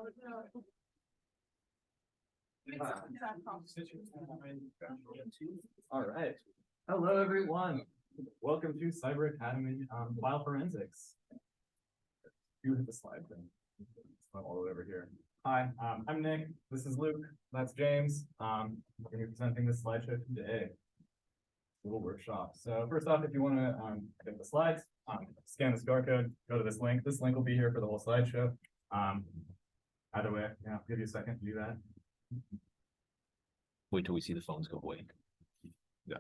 All right. Hello, everyone. Welcome to Cyber Academy File Forensics. You hit the slide thing. It's not all the way over here. Hi, I'm Nick. This is Luke. That's James. We're going to be presenting this slideshow today. Little workshop. So first off, if you want to get the slides, scan the QR code, go to this link. This link will be here for the whole slideshow. Either way, yeah, I'll give you a second to do that. Wait till we see the phones go away. Yeah.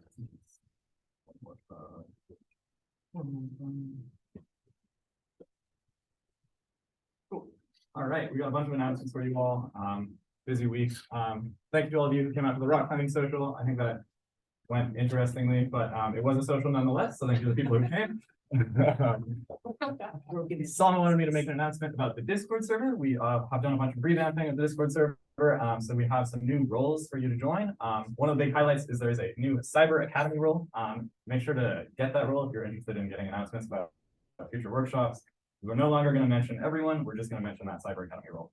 Cool. All right, we got a bunch of announcements for you all. Busy week. Thank you to all of you who came out to the rock climbing social. I think that went interestingly, but it was a social nonetheless. So thank you to the people who came. Salma wanted me to make an announcement about the Discord server. We have done a bunch of revamping of the Discord server. So we have some new roles for you to join. One of the big highlights is there is a new Cyber Academy role. Make sure to get that role if you're interested in getting announcements about future workshops. We're no longer going to mention everyone. We're just going to mention that Cyber Academy role.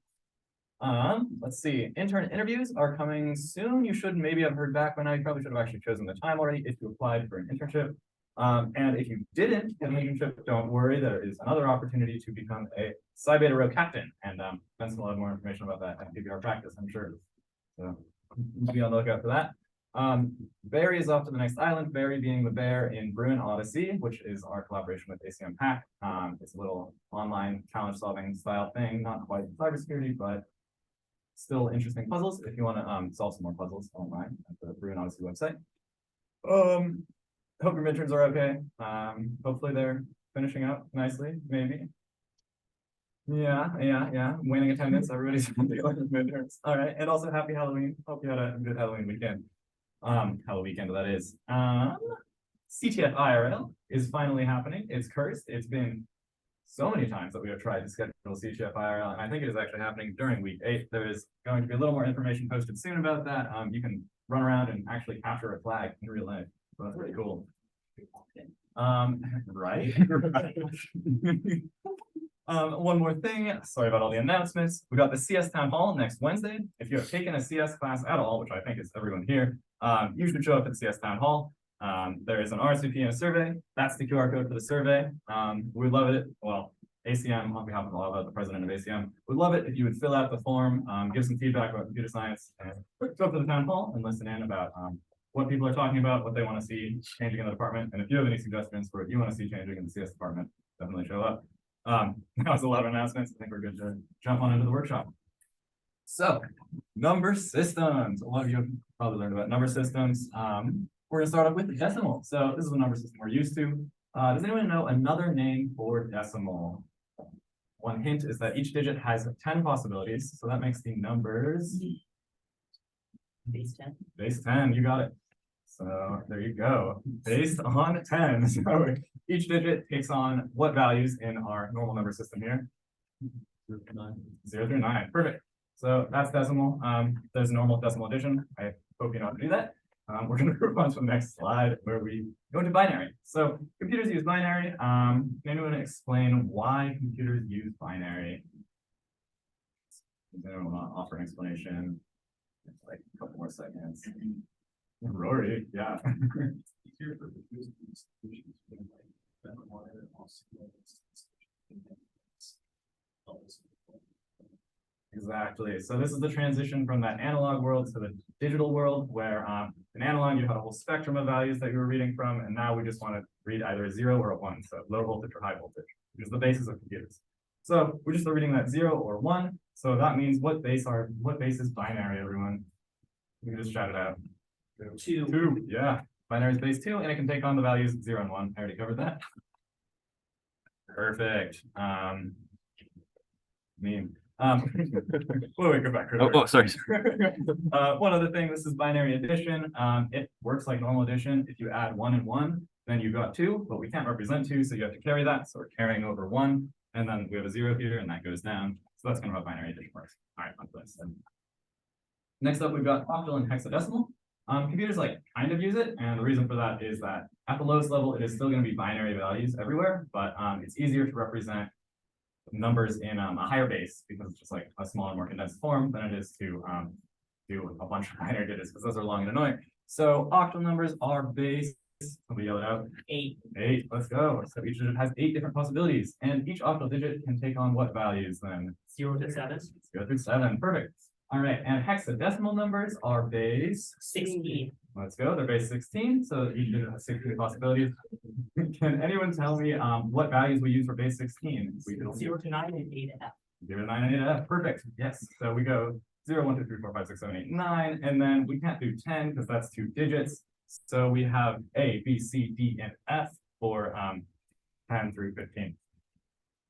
Let's see. Intern interviews are coming soon. You should maybe have heard back by now. You probably should have actually chosen the time already if you applied for an internship. And if you didn't get an internship, don't worry. There is another opportunity to become a Psi Beta Rho captain. And Benson will have more information about that at PBR practice, I'm sure. So be on the lookout for that. Barry is off to the next island, Barry being the bear in Bruin Odyssey, which is our collaboration with ACM Hack. It's a little online challenge solving style thing, not quite cybersecurity, but still interesting puzzles. If you want to solve some more puzzles online at the Bruin Odyssey website. Hope your midterms are okay. Hopefully they're finishing up nicely, maybe. Yeah. Waning attendance, everybody's dealing with midterms. All right, and also happy Halloween. Hope you had a good Halloween weekend. Halloween weekend, that is. CTF IRL is finally happening. It's cursed. It's been so many times that we have tried to schedule CTF IRL, and I think it is actually happening during week 8. There is going to be a little more information posted soon about that. You can run around and actually capture a flag in real life. So that's pretty cool. Right. One more thing. Sorry about all the announcements. We got the CS Town Hall next Wednesday. If you have taken a CS class at all, which I think is everyone here, you should show up at the CS Town Hall. There is an RSVP and a survey. That's the QR code for the survey. We'd love it. Well, ACM, on behalf of the president of ACM, would love it if you would fill out the form, give some feedback about computer science, and go up to the town hall and listen in about what people are talking about, what they want to see changing in the department. And if you have any suggestions for what you want to see changing in the CS department, definitely show up. That was a lot of announcements. I think we're good to jump on into the workshop. So, number systems. A lot of you have probably learned about number systems. We're going to start off with decimal. So this is the number system we're used to. Does anyone know another name for decimal? One hint is that each digit has 10 possibilities. So that makes the numbers Base 10. Base 10, you got it. So there you go. Based on 10. So each digit takes on what values in our normal number system here? 0 through 9. Perfect. So that's decimal. There's normal decimal addition. I hope you know how to do that. We're going to move on to the next slide where we go into binary. So computers use binary. Anyone explain why computers use binary? Does anyone want to offer an explanation? It's like a couple more seconds. Rory, yeah. Exactly. So this is the transition from that analog world to the digital world, where in analog you had a whole spectrum of values that you were reading from, and now we just want to read either a 0 or a 1, so low voltage or high voltage, which is the basis of computers. So we're just reading that 0 or 1. So that means what base is binary, everyone? You can just shout it out. 2. Yeah. Binary is base 2, and it can take on the values 0 and 1. I already covered that. Perfect. Wait, go back. Sorry. One other thing, this is binary addition. It works like normal addition. If you add 1 and 1, then you got 2, but we can't represent 2, so you have to carry that. So we're carrying over 1, and then we have a 0 here, and that goes down. So that's kind of how binary addition works. All right, on to this. Next up, we've got octal and hexadecimal. Computers kind of use it, and the reason for that is that at the lowest level, it is still going to be binary values everywhere, but it's easier to represent numbers in a higher base because it's just like a smaller, more condensed form than it is to do a bunch of binary digits because those are long and annoying. So octal numbers are base. Somebody yell it out. 8. 8. Let's go. So each digit has 8 different possibilities, and each octal digit can take on what values then? 0 to 7. 0 through 7. Perfect. All right, and hexadecimal numbers are base 16. Let's go. They're base 16, so each digit has 16 possibilities. Can anyone tell me what values we use for base 16? We can 0 to 9 and 8F. 0 to 9 and 8F. Perfect. Yes. So we go 0, 1, 2, 3, 4, 5, 6, 7, 8, 9, and then we can't do 10 because that's 2 digits. So we have A, B, C, D, and F for 10 through 15.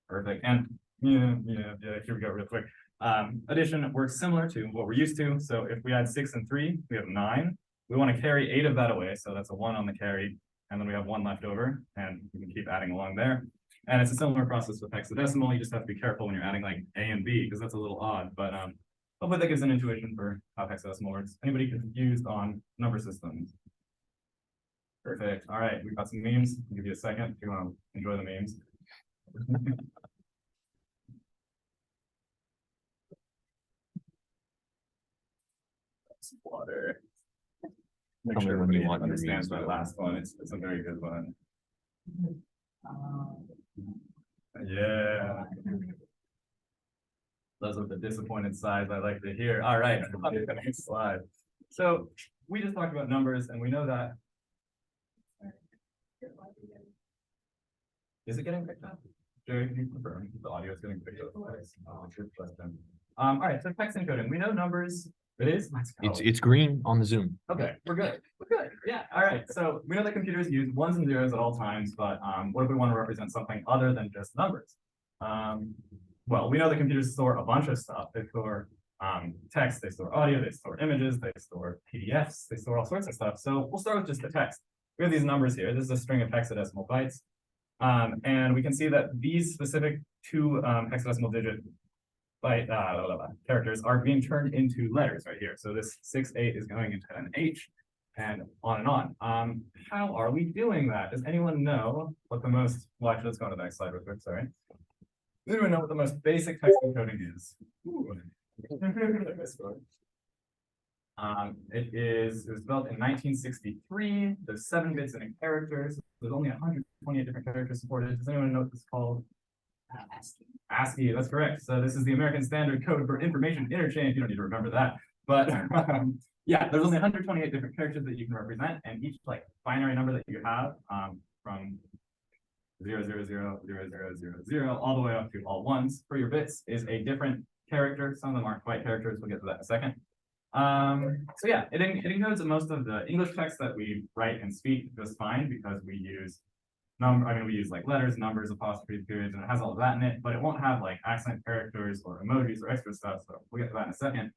Perfect. And here we go real quick. Addition works similar to what we're used to. So if we add 6 and 3, we have 9. We want to carry 8 of that away. So that's a 1 on the carry. And then we have 1 left over. And you can keep adding along there. And it's a similar process with hexadecimal. You just have to be careful when you're adding like A and B because that's a little odd. But hopefully that gives an intuition for how hexadecimal works. Anybody confused on number systems? Perfect. All right, we've got some memes. I'll give you a second if you want to enjoy the memes. Some water. Make Tell me sure when you everybody want your understands memes, that last one. It's a very good one. Yeah. Those are the disappointed sides I like to hear. All right, on to the next slide. So we just talked about numbers, and we know that. Is it getting picked up? Jerry, can you confirm the audio is getting picked up? Good question. All right, so text encoding. We know numbers. It is. Let's go. It's green on the Zoom. Okay, we're good. We're good. Yeah. All right. So we know that computers use ones and zeros at all times, but what if we want to represent something other than just numbers? Well, we know that computers store a bunch of stuff. They store text, they store audio, they store images, they store PDFs, they store all sorts of stuff. So we'll start with just the text. We have these numbers here. This is a string of hexadecimal bytes. And we can see that these specific 2 hexadecimal digit byte characters are being turned into letters right here. So this 6, 8 is going into an H and on and on. How are we doing that? Does anyone know what the most, well, actually, let's go on to the next slide real quick, sorry. Does anyone know what the most basic text encoding is? It was built in 1963. There's 7 bits in a character. So there's only 128 different characters supported. Does anyone know what this is called? ASCII. ASCII, that's correct. So this is the American Standard Code for Information Interchange. You don't need to remember that. But yeah, there's only 128 different characters that you can represent, and each like binary number that you have from 0, 0, 0, 0, 0, 0, 0, all the way up to all ones for your bits is a different character. Some of them aren't quite characters. We'll get to that in a second. So yeah, it encodes most of the English text that we write and speak just fine because we use we use like letters, numbers, apostrophes, periods, and it has all of that in it, but it won't have like accent characters or emojis or extra stuff. So we'll get to that in a second.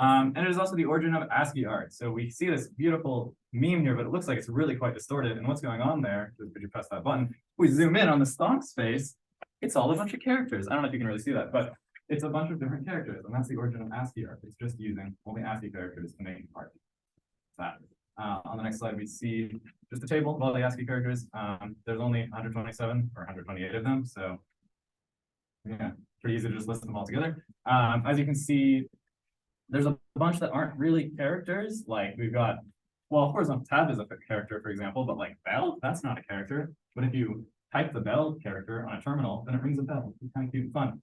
And it is also the origin of ASCII art. So we see this beautiful meme here, but it looks like it's really quite distorted. And what's going on there? Could you press that button? We zoom in on the stock space. It's all a bunch of characters. I don't know if you can really see that, but it's a bunch of different characters, and that's the origin of ASCII art. It's just using only ASCII characters to make art. That. On the next slide, we see just a table of all the ASCII characters. There's only 127 or 128 of them, so yeah, pretty easy to just list them all together. As you can see, there's a bunch that aren't really characters. Like we've got, well, horizontal tab is a character, for example, but like bell, that's not a character. But if you type the bell character on a terminal, then it rings a bell. It's kind of cute and fun.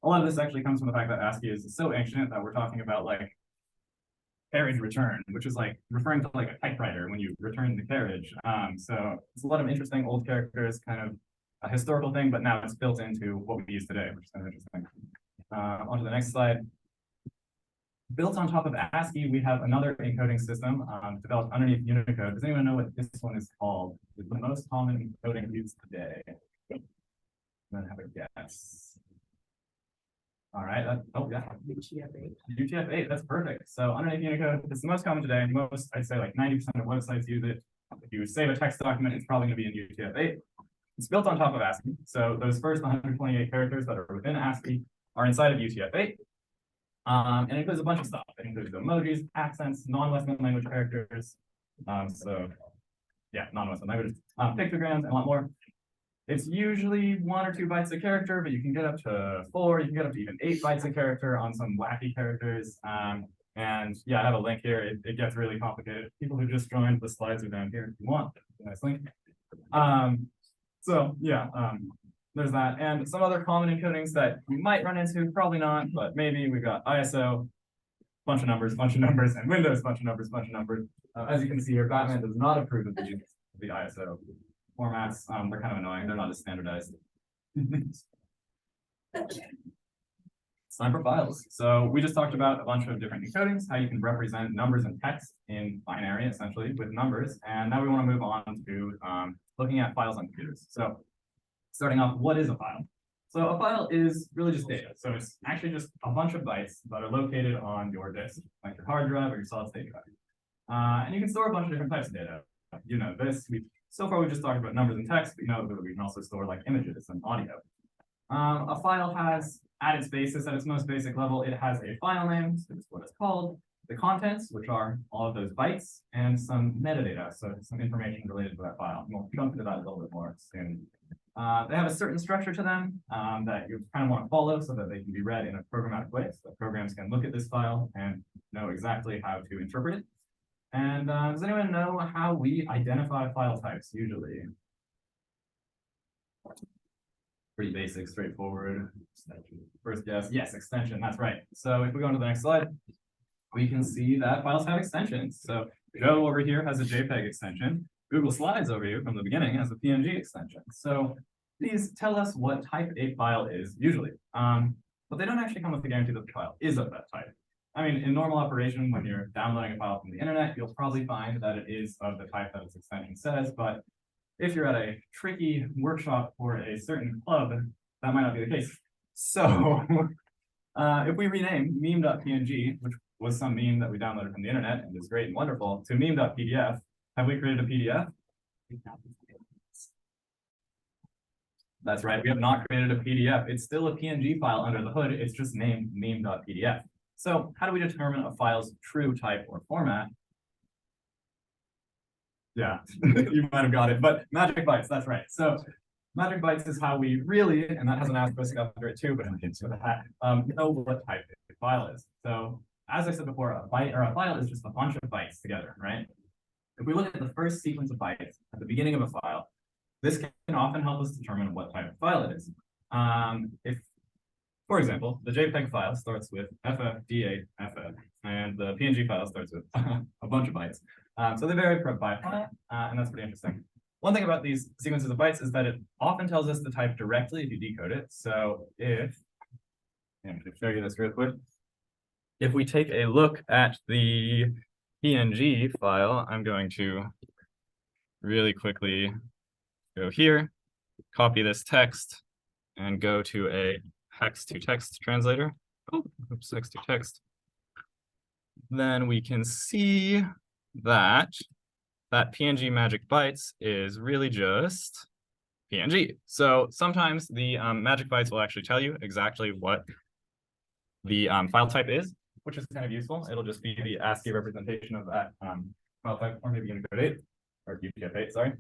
A lot of this actually comes from the fact that ASCII is so ancient that we're talking about like carriage return, which is like referring to like a typewriter when you return the carriage. So it's a lot of interesting old characters, kind of a historical thing, but now it's built into what we use today, which is kind of interesting. On to the next slide. Built on top of ASCII, we have another encoding system developed underneath Unicode. Does anyone know what this one is called? It's the most common encoding used today. Then have a guess. All right. Oh yeah. UTF-8. UTF-8. That's perfect. So underneath Unicode, it's the most common today. Most, I'd say, like 90% of websites use it. If you save a text document, it's probably going to be in UTF-8. It's built on top of ASCII. So those first 128 characters that are within ASCII are inside of UTF-8. And it includes a bunch of stuff. It includes emojis, accents, non-Western language characters. So yeah, non-Western languages, pictograms, and a lot more. It's usually 1 or 2 bytes a character, but you can get up to 4, you can get up to even 8 bytes a character on some wacky characters. And yeah, I have a link here. It gets really complicated. People who just joined, the slides are down here if you want. Nice link. So yeah, there's that. And some other common encodings that you might run into, probably not, but maybe we've got ISO, bunch of numbers, and Windows, bunch of numbers. As you can see here, Batman does not approve of the ISO formats. They're kind of annoying. They're not as standardized. It's time for files. So we just talked about a bunch of different encodings, how you can represent numbers and text in binary, essentially, with numbers. And now we want to move on to looking at files on computers. So starting off, what is a file? So a file is really just data. So it's actually just a bunch of bytes that are located on your disk, like your hard drive or your solid state drive. And you can store a bunch of different types of data. You know this. So far, we've just talked about numbers and text, but you know that we can also store like images and audio. A file has, at its basis, at its most basic level, it has a file name, so it's what it's called, the contents, which are all of those bytes, and some metadata, so some information related to that file. And we'll jump into that a little bit more soon. They have a certain structure to them that you kind of want to follow so that they can be read in a programmatic way, so that programs can look at this file and know exactly how to interpret it. And does anyone know how we identify file types usually? Pretty basic, straightforward. First guess, yes, extension, that's right. So if we go on to the next slide, we can see that files have extensions. So Joe over here has a JPEG extension. Google Slides over here from the beginning has a PNG extension. So these tell us what type a file is usually. But they don't actually come with the guarantee that the file is of that type. I mean, in normal operation, when you're downloading a file from the internet, you'll probably find that it is of the type that its extension says, but if you're at a tricky workshop for a certain club, that might not be the case. So if we rename meme.png, which was some meme that we downloaded from the internet and is great and wonderful, to meme.pdf, have we created a PDF? That's right, we have not created a PDF. It's still a PNG file under the hood. It's just named meme.pdf. So how do we determine a file's true type or format? Yeah, you might have got it, but magic bytes, that's right. So magic bytes is how we really, and that has an asterisk under it too, but I'm into that, know what type the file is. So as I said before, a byte or a file is just a bunch of bytes together, right? If we look at the first sequence of bytes at the beginning of a file, this can often help us determine what type of file it is. If, for example, the JPEG file starts with FFDA-FF, and the PNG file starts with a bunch of bytes. So they vary by file, and that's pretty interesting. One thing about these sequences of bytes is that it often tells us the type directly if you decode it. So if, I'm going to show you this real quick. If we take a look at the PNG file, I'm going to really quickly go here, copy this text, and go to a hex to text translator. Oh, oops, hex to text. Then we can see that PNG magic bytes is really just PNG. So sometimes the magic bytes will actually tell you exactly what the file type is, which is kind of useful. It'll just be the ASCII representation of that file type, or maybe Unicode 8, or UTF-8, sorry.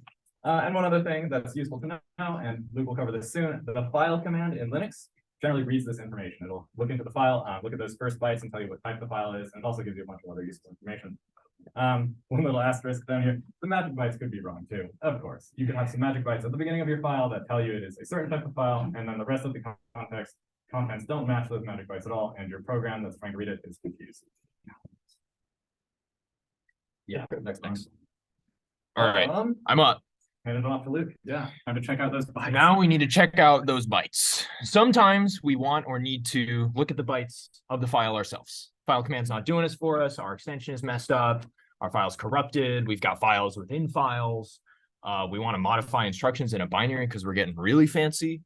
And one other thing that's useful to know, and Luke will cover this soon, the file command in Linux generally reads this information. It'll look into the file, look at those first bytes and tell you what type the file is, and it also gives you a bunch of other useful information. One little asterisk down here, the magic bytes could be wrong too, of course. You could have some magic bytes at the beginning of your file that tell you it is a certain type of file, and then the rest of the contents don't match those magic bytes at all, and your program that's trying to read it is confused. Yeah, next one. All right, I'm up. Hand it off to Luke. Yeah, time to check out those bytes. Now we need to check out those bytes. Sometimes we want or need to look at the bytes of the file ourselves. File command's not doing this for us. Our extension is messed up. Our file's corrupted. We've got files within files. We want to modify instructions in a binary because we're getting really fancy.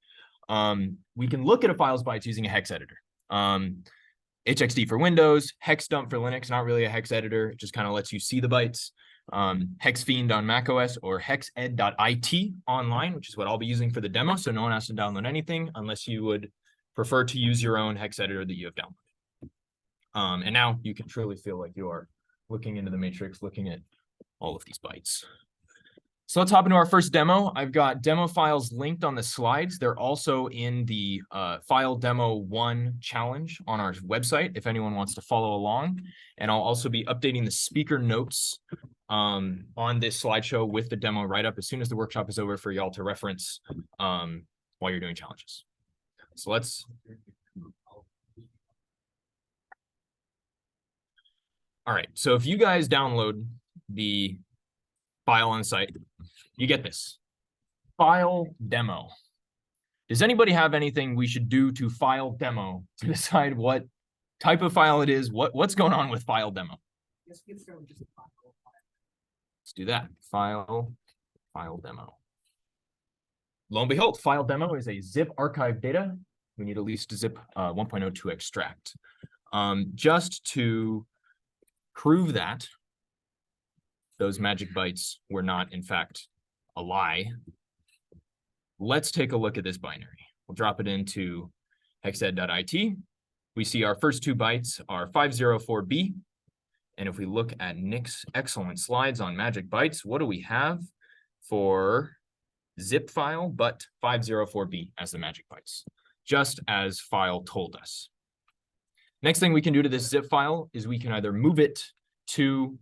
We can look at a file's bytes using a hex editor. HXD for Windows, hexdump for Linux, not really a hex editor. It just kind of lets you see the bytes. Hexfiend on macOS or hexed.it online, which is what I'll be using for the demo. So no one has to download anything unless you would prefer to use your own hex editor that you have downloaded. And now you can truly feel like you are looking into the matrix, looking at all of these bytes. So let's hop into our first demo. I've got demo files linked on the slides. They're also in the file demo 1 challenge on our website if anyone wants to follow along. And I'll also be updating the speaker notes on this slideshow with the demo right up as soon as the workshop is over for y'all to reference while you're doing challenges. So let's. All right, so if you guys download the file on site, you get this file demo. Does anybody have anything we should do to file demo to decide what type of file it is? What's going on with file demo? Let's get started with just a file. Let's do that. File demo. Lo and behold, file demo is a zip archive data. We need at least a zip 1.0 to extract. Just to prove that those magic bytes were not, in fact, a lie, let's take a look at this binary. We'll drop it into hexed.it. We see our first 2 bytes are 504B. And if we look at Nick's excellent slides on magic bytes, what do we have for zip file but 504B as the magic bytes, just as file told us. Next thing we can do to this zip file is we can either move it to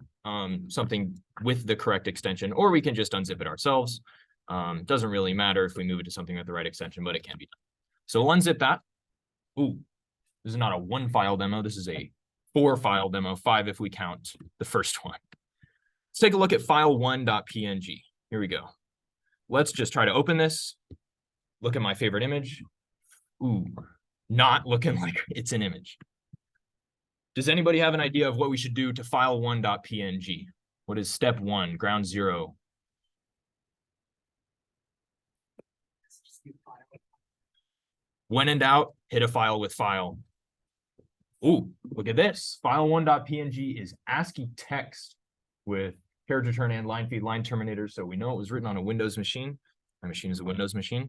something with the correct extension, or we can just unzip it ourselves. Doesn't really matter if we move it to something with the right extension, but it can be done. So we'll unzip that. Ooh, this is not a 1 file demo. This is a 4 file demo, 5 if we count the first one. Let's take a look at file1.png. Here we go. Let's just try to open this. Look at my favorite image. Ooh, not looking like it's an image. Does anybody have an idea of what we should do to file1.png? What is step 1, ground 0? When in doubt, hit a file with file. Ooh, look at this. File1.png is ASCII text with character return and line feed line terminator. So we know it was written on a Windows machine. My machine is a Windows machine.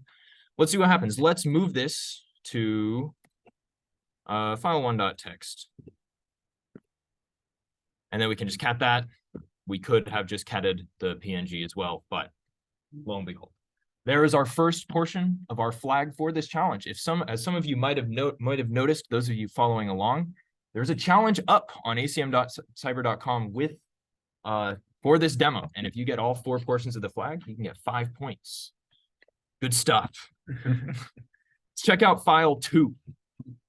Let's see what happens. Let's move this to file1.text. And then we can just cat that. We could have just catted the PNG as well, but lo and behold. There is our first portion of our flag for this challenge. As some of you might have noticed, those of you following along, there's a challenge up on acm.cyber.com with for this demo. And if you get all 4 portions of the flag, you can get 5 points. Good stuff. Let's check out file 2.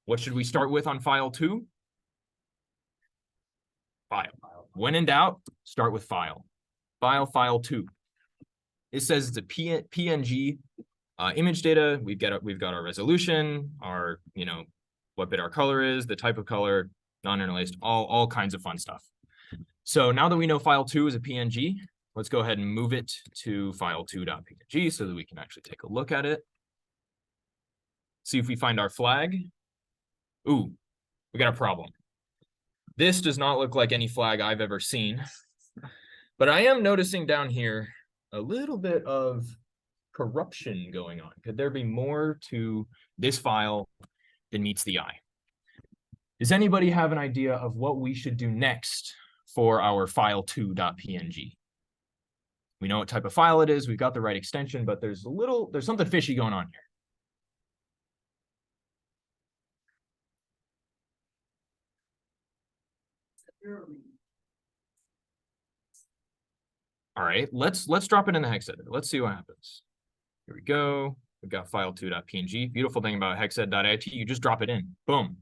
What should we start with on file 2? File. When in doubt, start with file. File 2. It says it's a PNG image data. We've got our resolution, our what bit our color is, the type of color, non-interlaced, all kinds of fun stuff. So now that we know file 2 is a PNG, let's go ahead and move it to file2.png so that we can actually take a look at it. See if we find our flag. Ooh, we got a problem. This does not look like any flag I've ever seen, but I am noticing down here a little bit of corruption going on. Could there be more to this file than meets the eye? Does anybody have an idea of what we should do next for our file2.png? We know what type of file it is. We've got the right extension, but there's something fishy going on here. All right, let's drop it in the hex editor. Let's see what happens. Here we go. We've got file2.png. Beautiful thing about hexed.it, you just drop it in. Boom.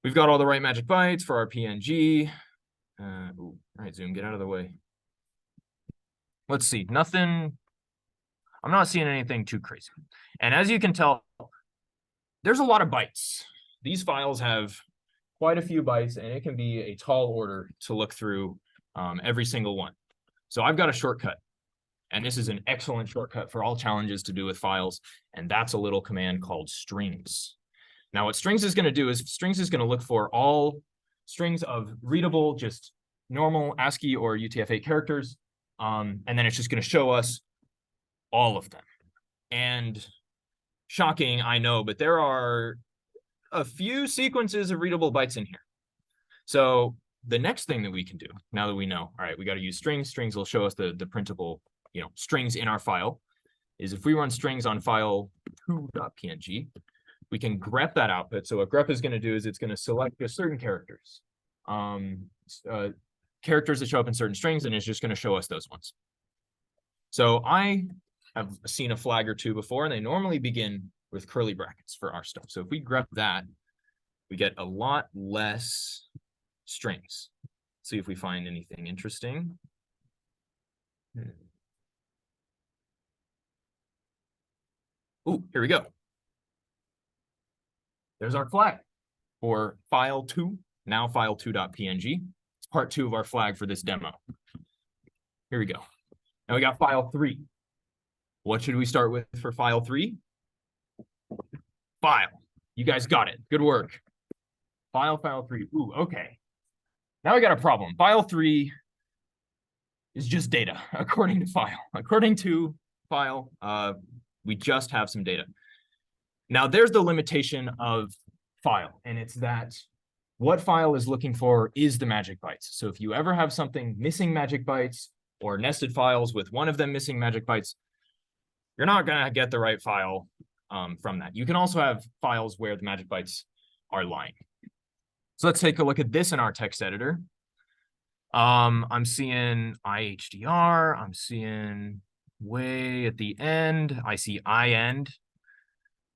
We've got all the right magic bytes for our PNG. All right, Zoom, get out of the way. Let's see, nothing. I'm not seeing anything too crazy. And as you can tell, there's a lot of bytes. These files have quite a few bytes, and it can be a tall order to look through every single one. So I've got a shortcut, and this is an excellent shortcut for all challenges to do with files, and that's a little command called strings. Now what strings is going to do is strings is going to look for all strings of readable, just normal ASCII or UTF-8 characters, and then it's just going to show us all of them. And shocking, I know, but there are a few sequences of readable bytes in here. So the next thing that we can do, now that we know, all right, we got to use strings. Strings will show us the printable, strings in our file, is if we run strings on file 2.png, we can grep that output. So what grep is going to do is it's going to select just certain characters, characters that show up in certain strings, and it's just going to show us those ones. So I have seen a flag or two before, and they normally begin with curly brackets for our stuff. So if we grep that, we get a lot less strings. See if we find anything interesting. Ooh, here we go. There's our flag for file 2, now file 2.png. It's part 2 of our flag for this demo. Here we go. Now we got file 3. What should we start with for file 3? File. You guys got it. Good work. File 3. Ooh, okay. Now we got a problem. File 3 is just data, according to file. According to file, we just have some data. Now there's the limitation of file, and it's that what file is looking for is the magic bytes. So if you ever have something missing magic bytes or nested files with one of them missing magic bytes, you're not gonna get the right file from that. You can also have files where the magic bytes are lying. So let's take a look at this in our text editor. I'm seeing IHDR, I'm seeing way at the end, I see IEnd.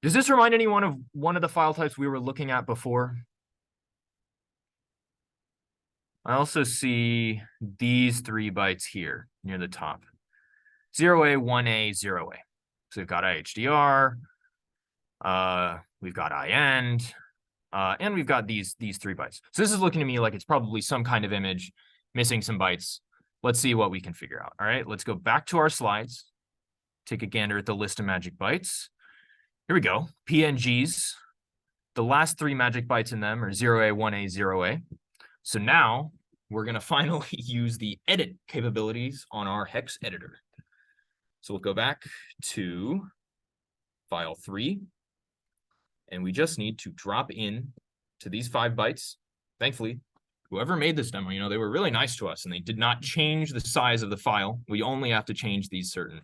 Does this remind anyone of one of the file types we were looking at before? I also see these 3 bytes here near the top. 0A, 1A, 0A. So we've got IHDR, we've got IEnd, and we've got these 3 bytes. So this is looking to me like it's probably some kind of image missing some bytes. Let's see what we can figure out. All right, let's go back to our slides, take a gander at the list of magic bytes. Here we go, PNGs. The last 3 magic bytes in them are 0A, 1A, 0A. So now we're gonna finally use the edit capabilities on our hex editor. So we'll go back to file 3, and we just need to drop in to these 5 bytes. Thankfully, whoever made this demo, they were really nice to us, and they did not change the size of the file. We only have to change these certain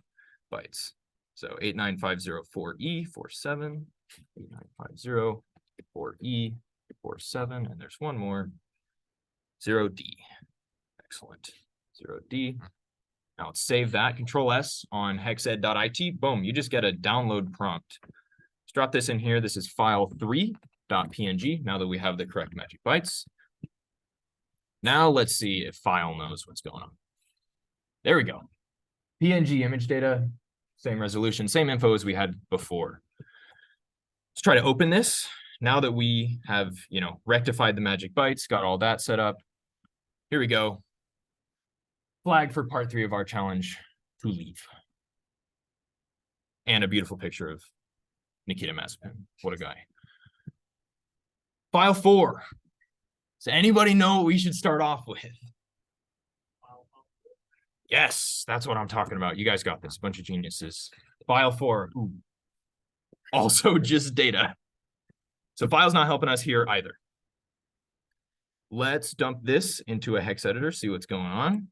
bytes. So 89504E 47, 89504E 47, and there's one more, 0D. Excellent, 0D. Now let's save that, Control S on hexed.it. Boom, you just get a download prompt. Let's drop this in here. This is file 3.png, now that we have the correct magic bytes. Now let's see if file knows what's going on. There we go. PNG image data, same resolution, same info as we had before. Let's try to open this. Now that we have, rectified the magic bytes, got all that set up. Here we go. Flag for part 3 of our challenge, to leave. And a beautiful picture of Nikita Mazepin. What a guy. File 4. Does anybody know what we should start off with? Yes, that's what I'm talking about. You guys got this, bunch of geniuses. File 4. Ooh. Also just data. So file's not helping us here either. Let's dump this into a hex editor, see what's going on.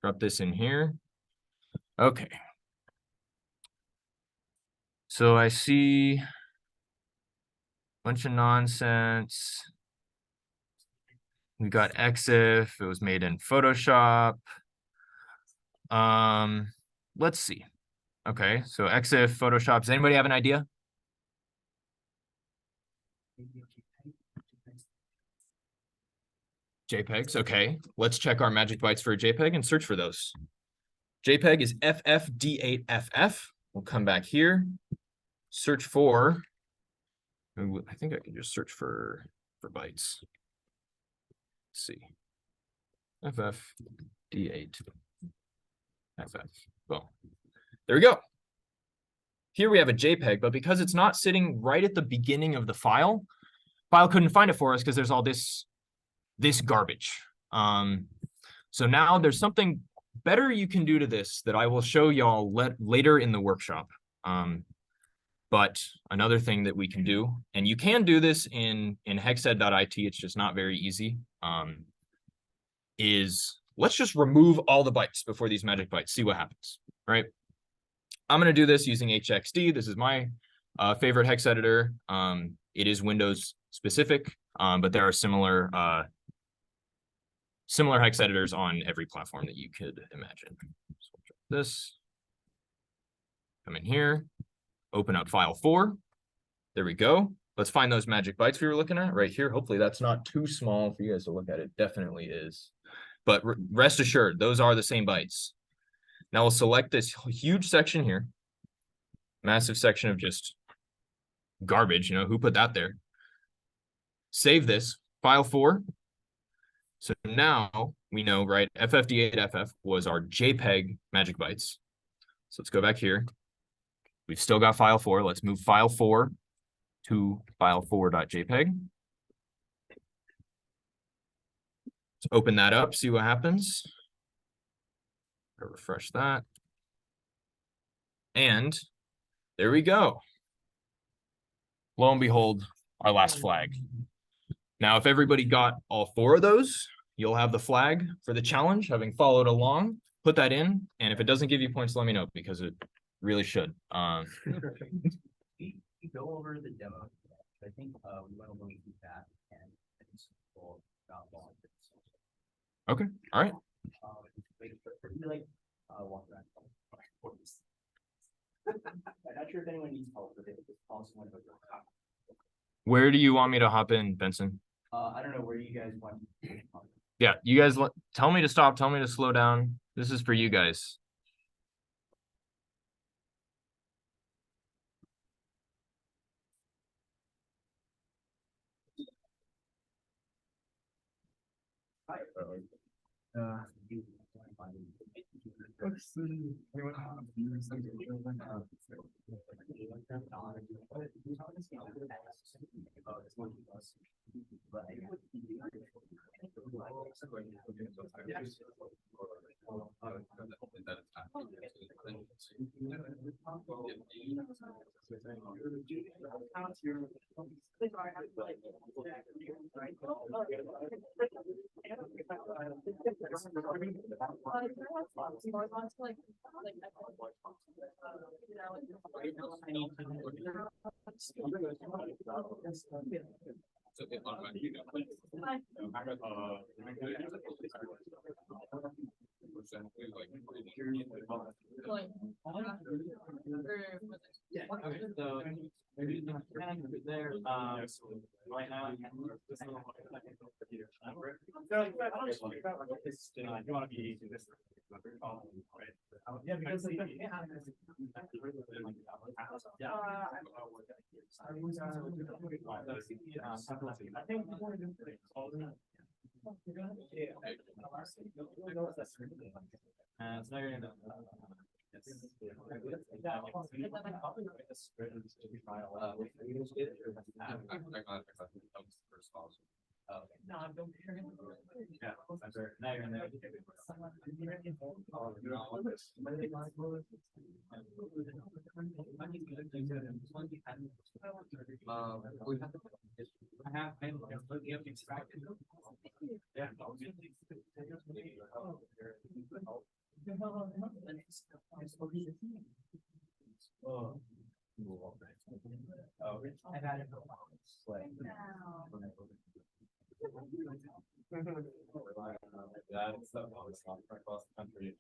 Drop this in here. Okay. So I see a bunch of nonsense. We got EXIF, it was made in Photoshop. Let's see. Okay, so EXIF, Photoshop, does anybody have an idea? JPEGs, okay. Let's check our magic bytes for a JPEG and search for those. JPEG is FFD8FF. We'll come back here, search for, I think I can just search for bytes. Let's see. FFD8FF. Well, there we go. Here we have a JPEG, but because it's not sitting right at the beginning of the file couldn't find it for us because there's all this garbage. So now there's something better you can do to this that I will show y'all later in the workshop. But another thing that we can do, and you can do this in hexed.it, it's just not very easy, is let's just remove all the bytes before these magic bytes, see what happens, right? I'm going to do this using HXD. This is my favorite hex editor. It is Windows specific, but there are similar hex editors on every platform that you could imagine. So this, come in here, open up file 4. There we go. Let's find those magic bytes we were looking at right here. Hopefully that's not too small for you guys to look at. It definitely is. But rest assured, those are the same bytes. Now we'll select this huge section here. Massive section of just garbage, who put that there? Save this, file 4. So now we know, right, FFD8FF was our JPEG magic bytes. So let's go back here. We've still got file 4. Let's move file 4 to file 4.jpg. Let's open that up, see what happens. Refresh that. And there we go. Lo and behold, our last flag. Now, if everybody got all 4 of those, you'll have the flag for the challenge, having followed along. Put that in, and if it doesn't give you points, let me know, because it really should. We go over the demo. I think we want to link that and people got long. Okay, all right. Walk around. I'm not sure if anyone needs help with it. Also want to go. Where do you want me to hop in, Benson? I don't know where you guys want. Yeah, you guys tell me to stop, tell me to slow down. This is for you guys. Yeah, okay, so maybe there, right now. You want to be this. Yeah, because no, I'm going to. Yeah, now you're in there. I've had it. That stuff always across the country.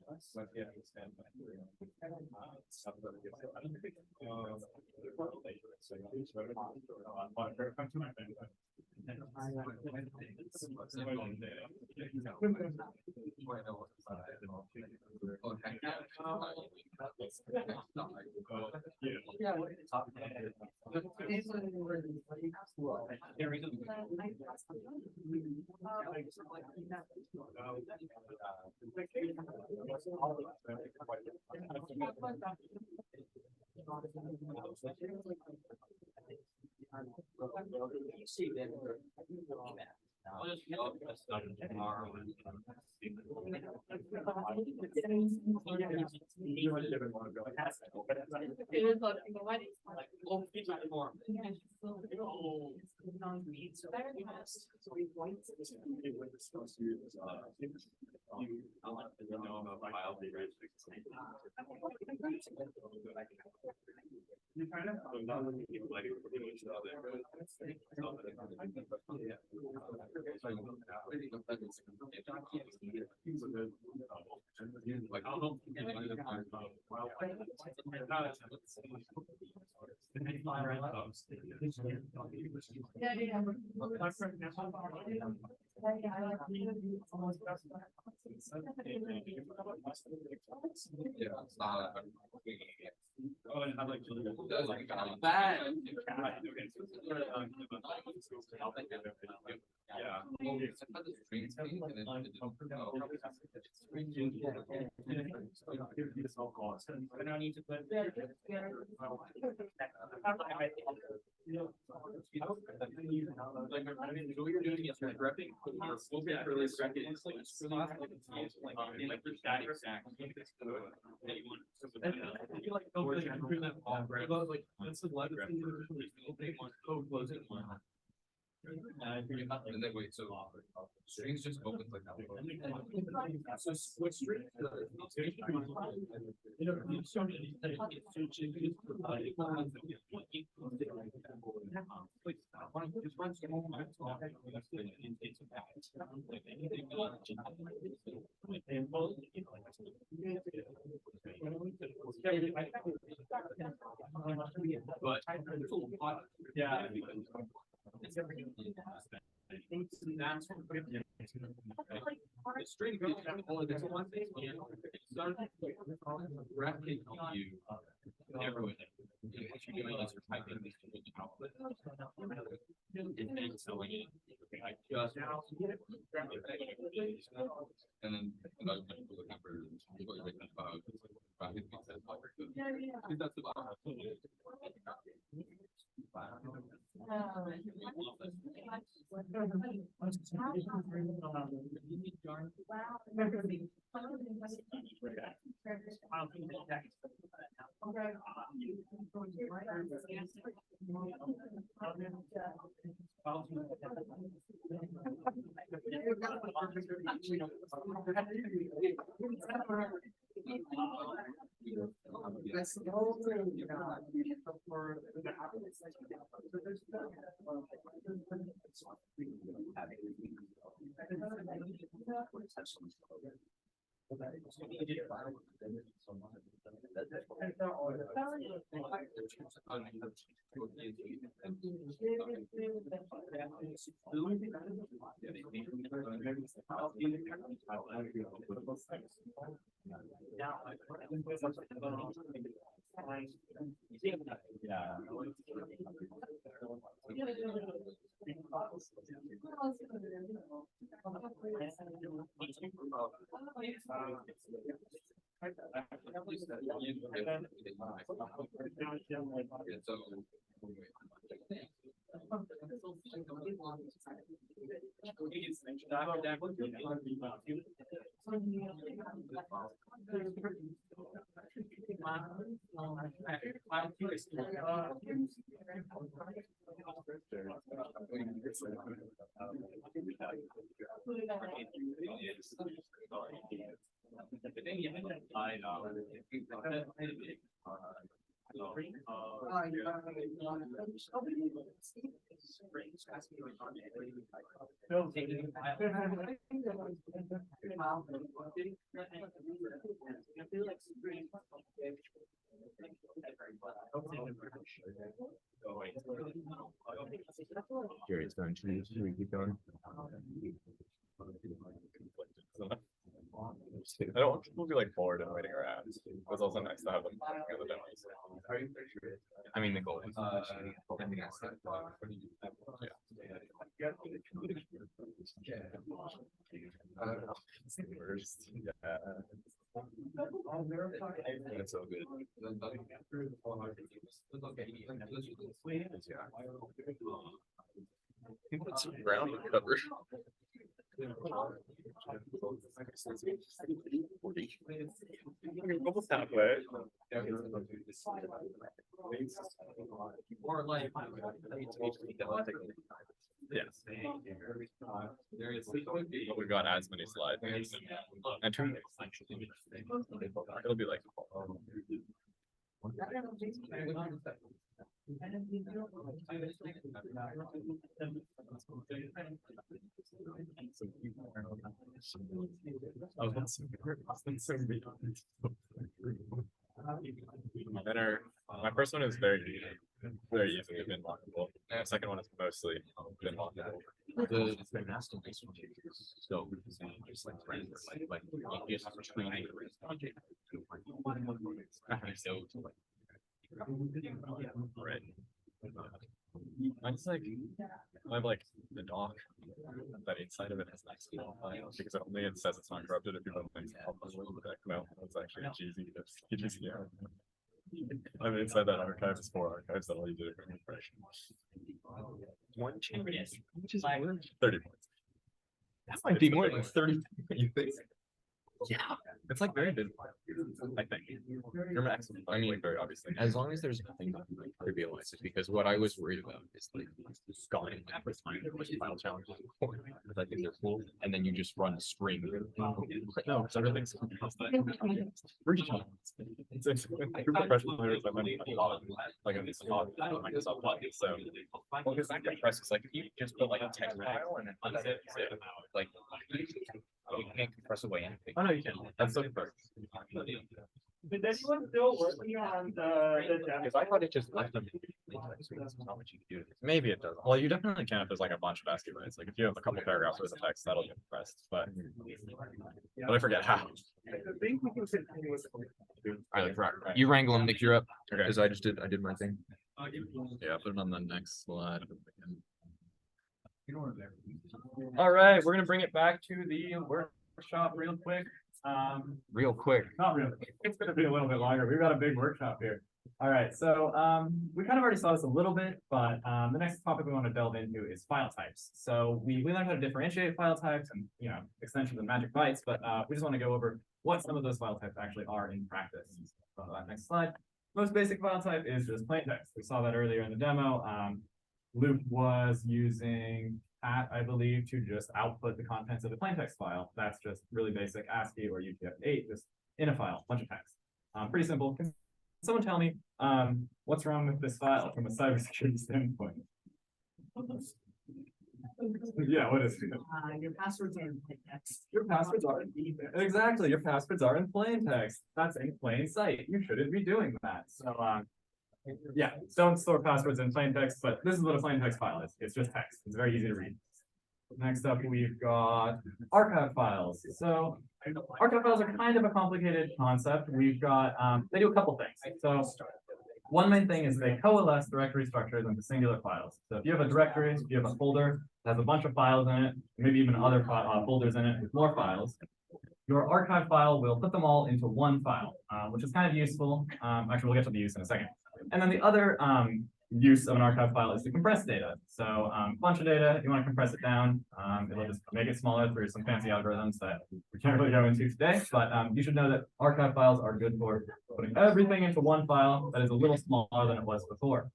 And then wait, so strings just opens like that. So what string? Yeah. The string is only this one thing. It starts wrapping you everywhere. What you're doing is you're typing this to the output. And then telling it, I just. And then another thing for the number is what you're making about. That's the Jerry's done. Should we keep going? I don't want people to be like bored and waiting around. It's also nice to have them on the demos. I mean, the goal is. It's the worst. Yeah. It's so good. Put some ground cover. Almost halfway. Or like. Yes. There is. We've got as many slides. And two. It'll be like. My first one is very easily bin lockable. And the second one is mostly bin lockable. It's been nasty. So just like you just treat Right. Mine's like, I have like the doc, that inside of it has nice files because it says it's not corrupted if you don't think no, it's actually GZ. I mean, inside that archive is 4 archives that all you do for information. One change, which is 30 points. That might be more than 30. You think? Yeah, it's like very big. I think your maximum. I mean, very obviously. As long as there's nothing that like trivializes it, because what I was worried about is like going every time there was file challenges before, because I think they're cool, and then you just run a string. No, it's everything's it's professional layers that went like in this Microsoft Live. So well, because that compresses like if you just put like a text file and then unzip it, like You can't compress away anything. oh no you can. That's so perfect. Is anyone still working on the Because I thought it just left them. That's not what you can do. Maybe it does. Well, you definitely can if there's like a bunch of ASCII bytes. Like if you have a couple paragraphs worth of text, that'll get compressed. But I forget how. I think we can continue with You wrangle them, Nick, you're up. Okay. Because I did my thing. Yeah, put it on the next slide. All right, we're gonna bring it back to the workshop real quick. Real quick. Not really. It's gonna be a little bit longer. We've got a big workshop here. All right, so we kind of already saw this a little bit, but the next topic we want to delve into is file types. So we learned how to differentiate file types and extensions of magic bytes, but we just want to go over what some of those file types actually are in practice. So that next slide. Most basic file type is just plain text. We saw that earlier in the demo. Luke was using cat, I believe, to just output the contents of the plain text file. That's just really basic ASCII or UTF-8, just in a file, bunch of text. Pretty simple. Can someone tell me what's wrong with this file from a cybersecurity standpoint? Yeah, what is it? Your passwords are in plain text. Your passwords are exactly. Your passwords are in plain text. That's in plain sight. You shouldn't be doing that. So yeah, don't store passwords in plain text, but this is what a plain text file is. It's just text. It's very easy to read. Next up, we've got archive files. So archive files are kind of a complicated concept. We've got, they do a couple things. So one main thing is they coalesce directory structures into singular files. So if you have a directory, if you have a folder that has a bunch of files in it, maybe even other folders in it with more files, your archive file will put them all into one file, which is kind of useful. Actually, we'll get to the use in a second. And then the other use of an archive file is to compress data. So a bunch of data, if you want to compress it down, it'll just make it smaller through some fancy algorithms that we can't really go into today. But you should know that archive files are good for putting everything into one file that is a little smaller than it was before.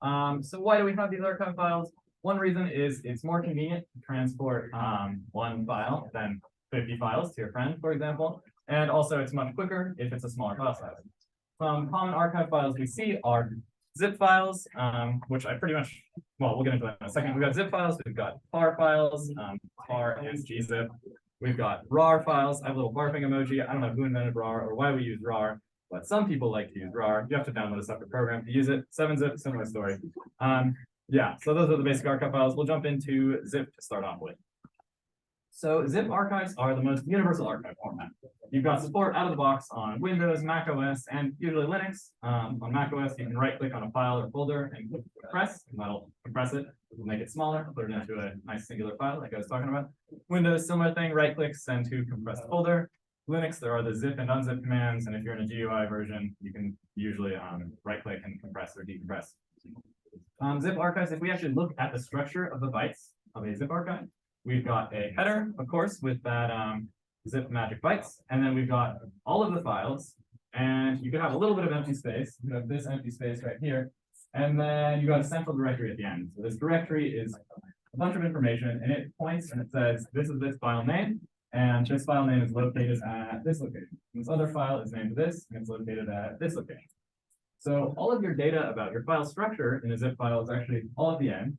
So why do we have these archive files? One reason is it's more convenient to transport one file than 50 files to your friend, for example. And also it's much quicker if it's a smaller file size. Some common archive files we see are zip files, which I pretty much, well, we'll get into that in a second. We've got zip files, we've got tar files, tar and gzip. We've got rar files. I have a little barfing emoji. I don't know who invented rar or why we use rar, but some people like to use rar. You have to download a separate program to use it. 7-zip, similar story. Yeah, so those are the basic archive files. We'll jump into zip to start off with. So zip archives are the most universal archive format. You've got support out of the box on Windows, Mac OS, and usually Linux. On Mac OS, you can right-click on a file or folder and click compress, and that'll compress it, make it smaller, put it into a nice singular file like I was talking about. Windows, similar thing, right-click, send to compressed folder. Linux, there are the zip and unzip commands, and if you're in a GUI version, you can usually right-click and compress or decompress. Zip archives, if we actually look at the structure of the bytes of a zip archive, we've got a header, of course, with that zip magic bytes, and then we've got all of the files, and you can have a little bit of empty space. You have this empty space right here, and then you got a central directory at the end. So this directory is a bunch of information, and it points and it says, this is this file name, and this file name is located at this location. And this other file is named this, and it's located at this location. So all of your data about your file structure in a zip file is actually all at the end.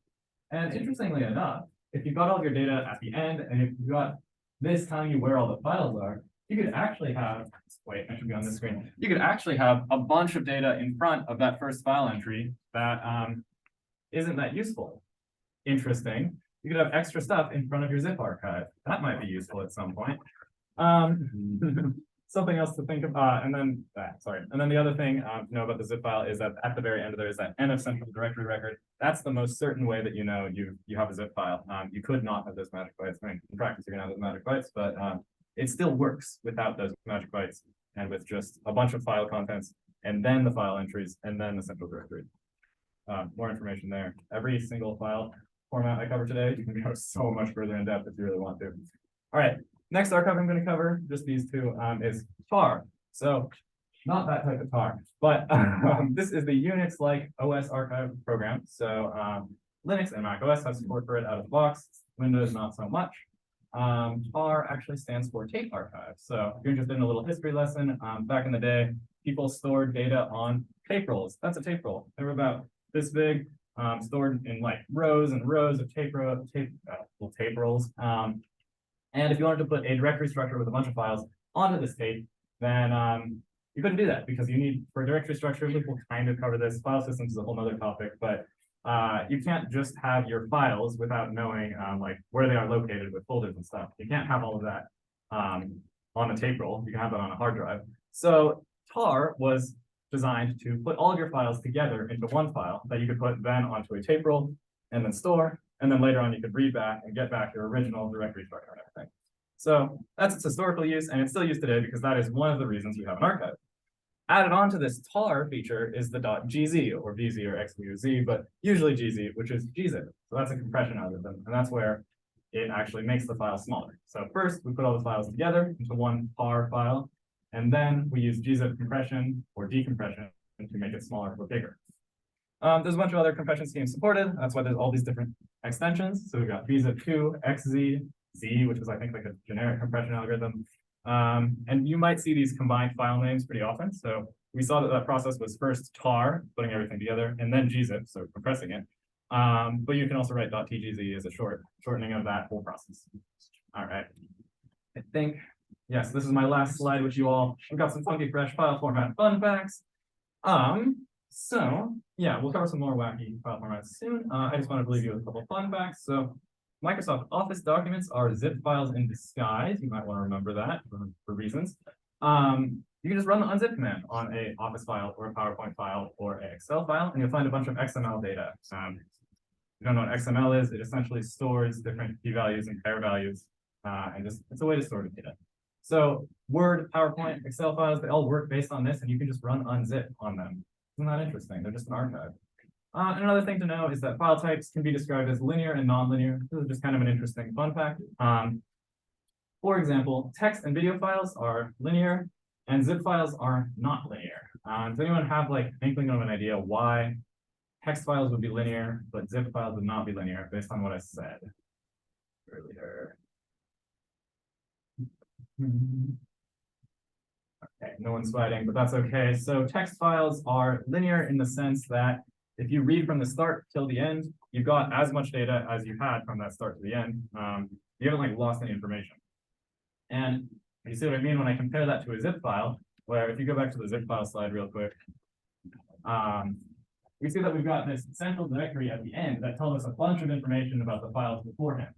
And interestingly enough, if you got all of your data at the end, and if you got this telling you where all the files are, you could actually have, wait, I should be on this screen. You could actually have a bunch of data in front of that first file entry that isn't that useful. Interesting. You could have extra stuff in front of your zip archive. That might be useful at some point. Something else to think of, and then the other thing to know about the zip file is that at the very end there is that N of central directory record. That's the most certain way that you know you have a zip file. You could not have those magic bytes. I mean, in practice you're gonna have those magic bytes, but it still works without those magic bytes and with just a bunch of file contents and then the file entries and then the central directory. More information there. Every single file format I cover today, you can go so much further in depth if you really want to. All right. Next archive I'm going to cover, just these two, is tar. So not that type of tar, but this is the Unix-like OS archive program. So Linux and Mac OS have support for it out of the box. Windows not so much. tar actually stands for tape archive. So if you're interested in a little history lesson, back in the day, people stored data on tape rolls. That's a tape roll. They were about this big, stored in like rows and rows of tape rolls. And if you wanted to put a directory structure with a bunch of files onto this tape, then you couldn't do that because you need, for directory structure, we will kind of cover this. File systems is a whole other topic, but you can't just have your files without knowing like where they are located with folders and stuff. You can't have all of that on a tape roll. You can have that on a hard drive. So tar was designed to put all of your files together into one file that you could put then onto a tape roll and then store. And then later on, you could read back and get back your original directory structure and everything. So that's its historical use, and it's still used today because that is one of the reasons we have an archive. Added on to this tar feature is the .gz or VZ or XVZ, but usually GZ, which is gzip. So that's a compression algorithm, and that's where it actually makes the file smaller. So first, we put all the files together into one tar file, and then we use gzip compression or decompression to make it smaller or bigger. There's a bunch of other compression schemes supported. That's why there's all these different extensions. So we've got VZip2, XZ, Z, which is I think like a generic compression algorithm. And you might see these combined file names pretty often. So we saw that process was first tar, putting everything together, and then gzip, so compressing it. But you can also write .tgz as a shortening of that whole process. All right. I think, yes, this is my last slide with you all. We've got some funky fresh file format fun facts. So yeah, we'll cover some more wacky file formats soon. I just want to leave you with a couple of fun facts. So Microsoft Office documents are zip files in disguise. You might want to remember that for reasons. You can just run the unzip command on a Office file or a PowerPoint file or an Excel file, and you'll find a bunch of XML data. If you don't know what XML is, it essentially stores different key values and pair values, and just it's a way to store the data. So Word, PowerPoint, Excel files, they all work based on this, and you can just run unzip on them. Isn't that interesting? They're just an archive. And another thing to know is that file types can be described as linear and nonlinear. This is just kind of an interesting fun fact. For example, text and video files are linear and zip files are not linear. Does anyone have like an inkling of an idea why text files would be linear, but zip files would not be linear based on what I said earlier? Okay, no one's fighting, but that's okay. So text files are linear in the sense that if you read from the start till the end, you've got as much data as you had from that start to the end. You haven't like lost any information. And you see what I mean when I compare that to a zip file, where if you go back to the zip file slide real quick, we see that we've got this central directory at the end that tells us a bunch of information about the files beforehand.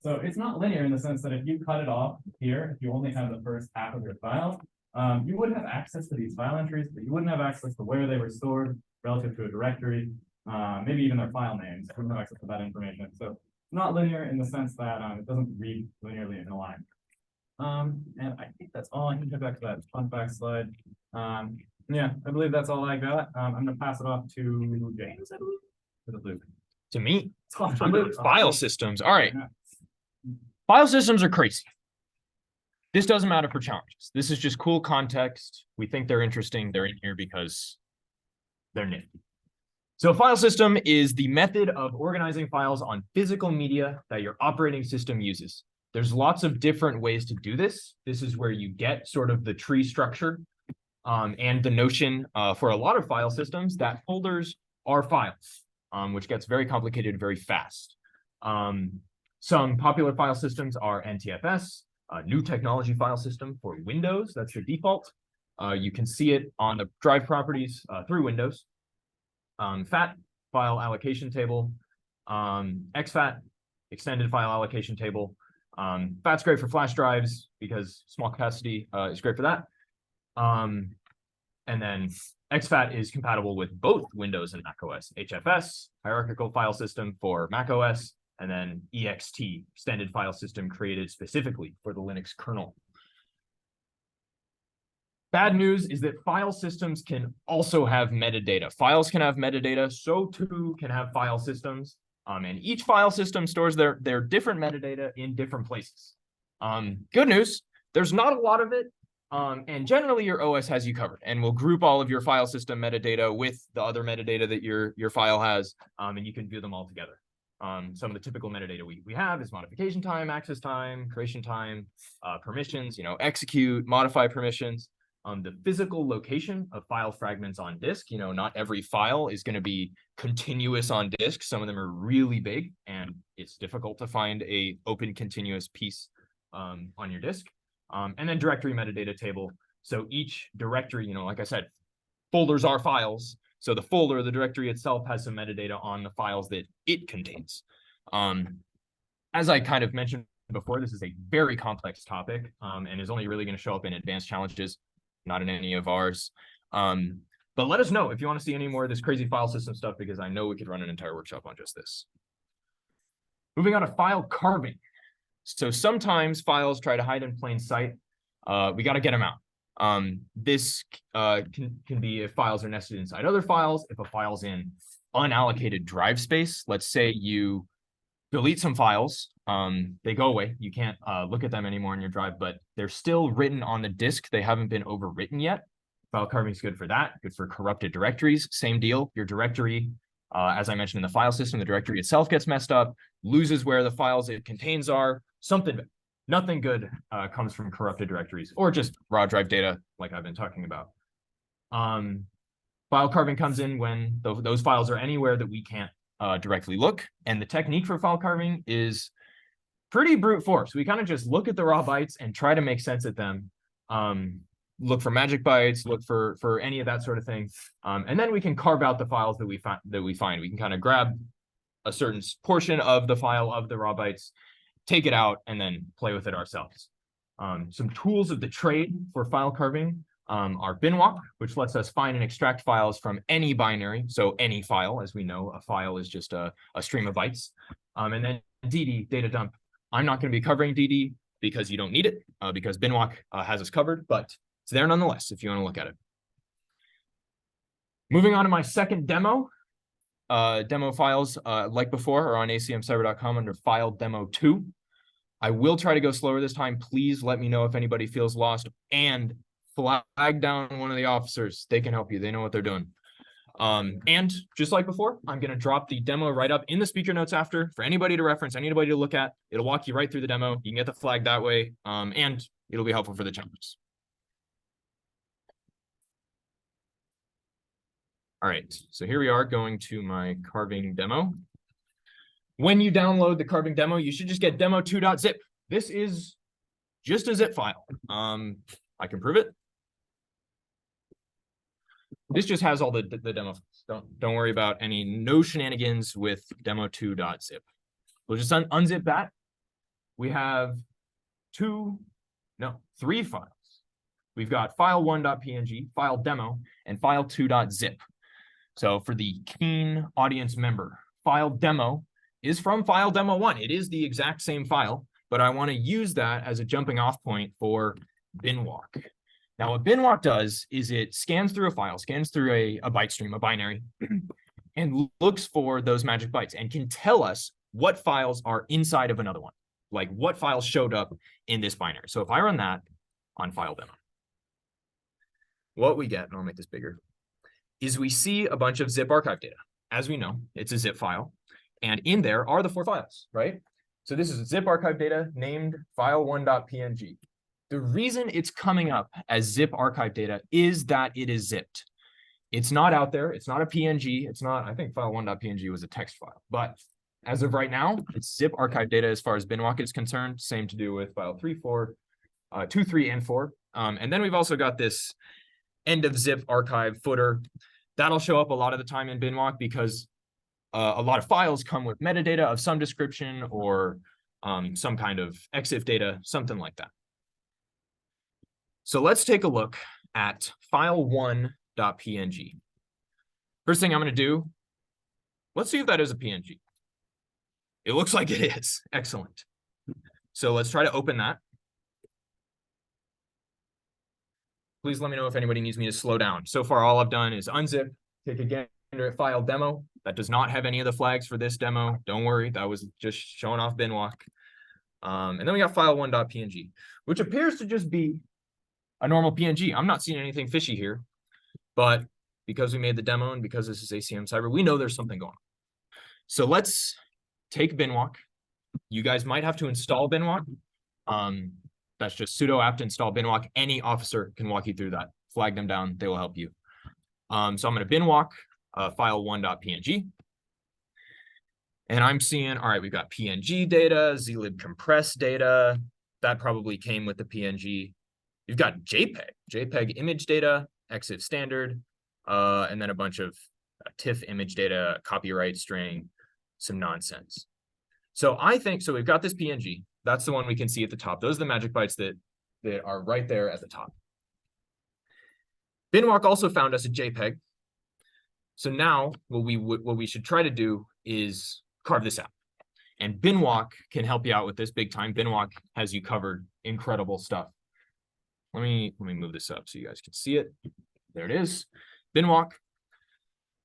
So it's not linear in the sense that if you cut it off here, if you only have the first half of your file, you wouldn't have access to these file entries, but you wouldn't have access to where they were stored relative to a directory, maybe even their file names. You wouldn't have access to that information. So it's not linear in the sense that it doesn't read linearly in a line. And I think that's all. I can get back to that fun fact slide. Yeah, I believe that's all I got. I'm going to pass it off to James, I believe. To me, It's off the loop. file systems. All right. Yeah. File systems are crazy. This doesn't matter for challenges. This is just cool context. We think they're interesting. They're in here because they're nifty. So a file system is the method of organizing files on physical media that your operating system uses. There's lots of different ways to do this. This is where you get sort of the tree structure and the notion for a lot of file systems that folders are files, which gets very complicated very fast. Some popular file systems are NTFS, a new technology file system for Windows. That's the default. You can see it on the drive properties through Windows. FAT, file allocation table. exFAT, extended file allocation table. FAT's great for flash drives because small capacity is great for that. And then exFAT is compatible with both Windows and macOS. HFS, hierarchical file system for macOS, and then EXT, extended file system created specifically for the Linux kernel. Bad news is that file systems can also have metadata. Files can have metadata, so too can have file systems. And each file system stores their different metadata in different places. Good news, there's not a lot of it. And generally your OS has you covered and will group all of your file system metadata with the other metadata that your file has, and you can view them all together. Some of the typical metadata we have is modification time, access time, creation time, permissions, execute, modify permissions. The physical location of file fragments on disk, not every file is going to be continuous on disk. Some of them are really big and it's difficult to find a open continuous piece on your disk. And then directory metadata table. So each directory, like I said, folders are files. So the folder, the directory itself has some metadata on the files that it contains. As I kind of mentioned before, this is a very complex topic and is only really going to show up in advanced challenges, not in any of ours. But let us know if you want to see any more of this crazy file system stuff, because I know we could run an entire workshop on just this. Moving on to file carving. So sometimes files try to hide in plain sight. We got to get them out. This can be if files are nested inside other files, if a file's in unallocated drive space. Let's say you delete some files, they go away. You can't look at them anymore in your drive, but they're still written on the disk. They haven't been overwritten yet. File carving is good for that. Good for corrupted directories. Same deal. Your directory, as I mentioned in the file system, the directory itself gets messed up, loses where the files it contains are. Nothing good comes from corrupted directories or just raw drive data like I've been talking about. File carving comes in when those files are anywhere that we can't directly look. And the technique for file carving is pretty brute force. We kind of just look at the raw bytes and try to make sense of them. Look for magic bytes, look for any of that sort of thing. And then we can carve out the files that we find. We can kind of grab a certain portion of the file of the raw bytes, take it out, and then play with it ourselves. Some tools of the trade for file carving are binwalk, which lets us find and extract files from any binary. So any file, as we know, a file is just a stream of bytes. And then DD, data dump. I'm not going to be covering DD because you don't need it, because binwalk has us covered, but it's there nonetheless if you want to look at it. Moving on to my second demo. Demo files, like before, are on acmcyber.com under file demo 2. I will try to go slower this time. Please let me know if anybody feels lost, and flag down one of the officers. They can help you. They know what they're doing. And just like before, I'm going to drop the demo right up in the speaker notes after for anybody to reference, anybody to look at. It'll walk you right through the demo. You can get the flag that way, and it'll be helpful for the challenges. All right, so here we are going to my carving demo. When you download the carving demo, you should just get demo2.zip. This is just a zip file. I can prove it. This just has all the demo files. Don't worry about no shenanigans with demo2.zip. We'll just unzip that. We have 3 files. We've got file1.png, file demo, and file2.zip. So for the keen audience member, file demo is from file demo 1. It is the exact same file, but I want to use that as a jumping off point for binwalk. Now what binwalk does is it scans through a file, scans through a byte stream, a binary, and looks for those magic bytes and can tell us what files are inside of another one, like what files showed up in this binary. So if I run that on file demo, what we get, and I'll make this bigger, is we see a bunch of zip archive data. As we know, it's a zip file, and in there are the 4 files, right? So this is zip archive data named file1.png. The reason it's coming up as zip archive data is that it is zipped. It's not out there. It's not a PNG. It's not, I think file1.png was a text file, but as of right now, it's zip archive data as far as binwalk is concerned. Same to do with file 3, 4, 2, 3, and 4. And then we've also got this end of zip archive footer. That'll show up a lot of the time in binwalk because a lot of files come with metadata of some description or some kind of exif data, something like that. So let's take a look at file1.png. First thing I'm going to do, let's see if that is a PNG. It looks like it is. Excellent. So let's try to open that. Please let me know if anybody needs me to slow down. So far, all I've done is unzip, take a gander at file demo. That does not have any of the flags for this demo. Don't worry, that was just showing off binwalk. And then we got file1.png, which appears to just be a normal PNG. I'm not seeing anything fishy here, but because we made the demo and because this is ACM Cyber, we know there's something going on. So let's take binwalk. You guys might have to install binwalk. That's just sudo apt install binwalk. Any officer can walk you through that. Flag them down, they will help you. So I'm going to binwalk file1.png. And I'm seeing, all right, we've got PNG data, zlib compressed data. That probably came with the PNG. You've got JPEG image data, exif standard, and then a bunch of TIFF image data, copyright string, some nonsense. So I think, so we've got this PNG. That's the one we can see at the top. Those are the magic bytes that are right there at the top. Binwalk also found us a JPEG. So now what we should try to do is carve this out. And binwalk can help you out with this big time. Binwalk has you covered. Incredible stuff. Let me move this up so you guys can see it. There it is. Binwalk.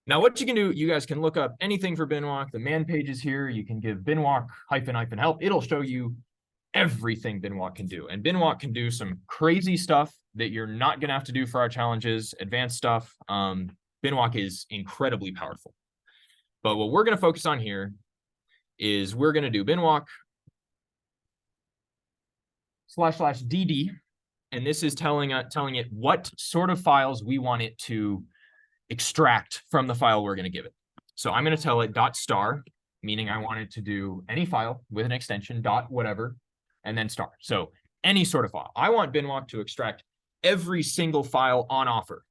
Now what you can do, you guys can look up anything for binwalk. The man page is here. You can give binwalk -- help. It'll show you everything binwalk can do. And binwalk can do some crazy stuff that you're not going to have to do for our challenges, advanced stuff. Binwalk is incredibly powerful. But what we're going to focus on here is we're going to do binwalk //dd. And this is telling it what sort of files we want it to extract from the file we're going to give it. So I'm going to tell it .star, meaning I want it to do any file with an extension .whatever, and then star. So any sort of file. I want binwalk to extract every single file on offer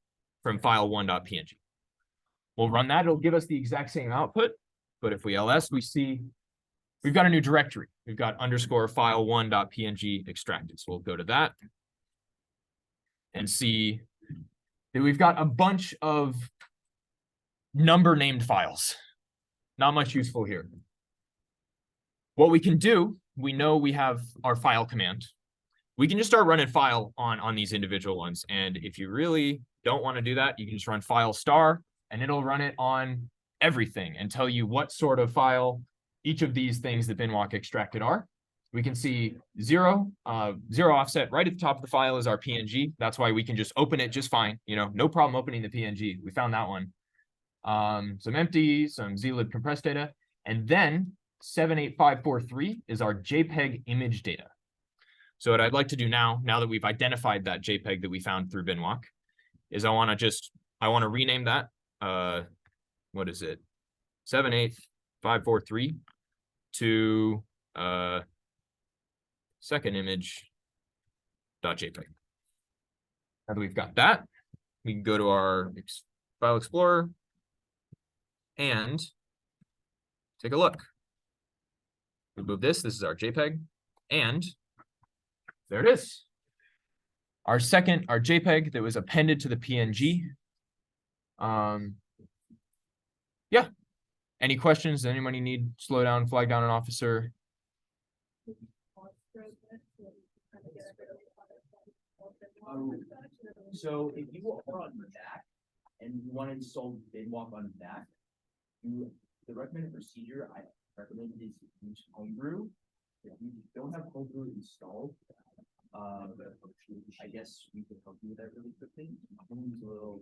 from file1.png. We'll run that. It'll give us the exact same output. But if we ls, we see we've got a new directory. We've got _file1.png extracted. So we'll go to that and see that we've got a bunch of number named files. Not much useful here. What we can do, we know we have our file command. We can just start running file on these individual ones. And if you really don't want to do that, you can just run file star and it'll run it on everything and tell you what sort of file each of these things that binwalk extracted are. We can see zero offset right at the top of the file is our PNG. That's why we can just open it just fine. You know, no problem opening the PNG. We found that one. Some empty, some zlib compressed data, and then 78543 is our JPEG image data. So what I'd like to do now that we've identified that JPEG that we found through binwalk, is I want to rename that. What is it? 78543 to second image.jpg. Now that we've got that, we can go to our file explorer and take a look. We move this is our JPEG, and there it is. Our JPEG that was appended to the PNG. Yeah. Any questions? Does anybody need slow down, flag down an officer? So if you are on the back and you want to install binwalk on the back, The recommended procedure I recommend is use homebrew. If you don't have homebrew installed, I guess we can help you with that really quickly. Use a little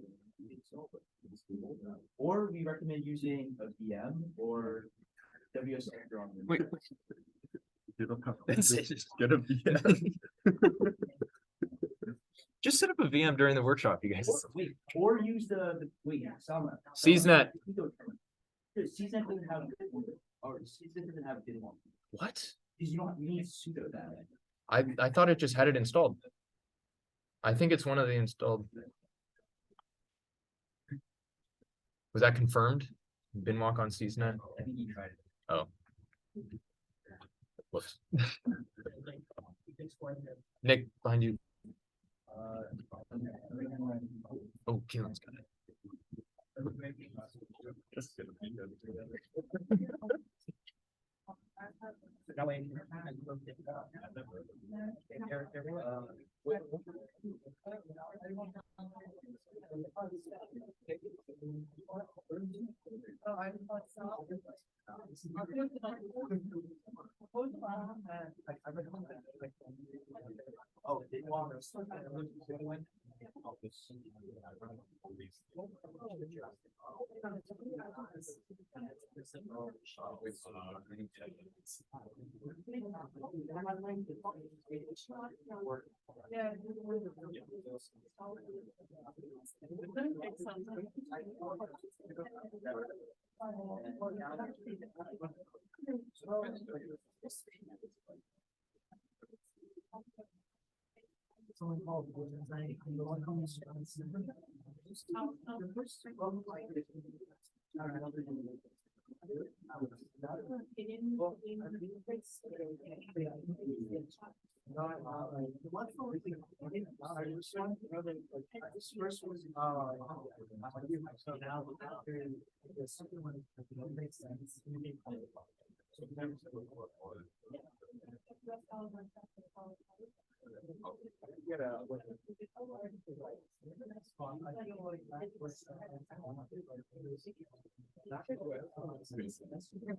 install, but it's cool. Or we recommend using a VM or WSL on. Wait. It's gonna be. Just set up a VM during the workshop, you guys. Wait, or use the wait, Salma. CSNet. CSNet doesn't have, or CSNet doesn't have good one. What? Because you need sudo that. I thought it just had it installed. I think it's one of the installed. Was that confirmed? Binwalk on CSNet? I think you tried it. Oh. Whoops. Nick, behind you. Oh, Keelan's got it. Oh, they want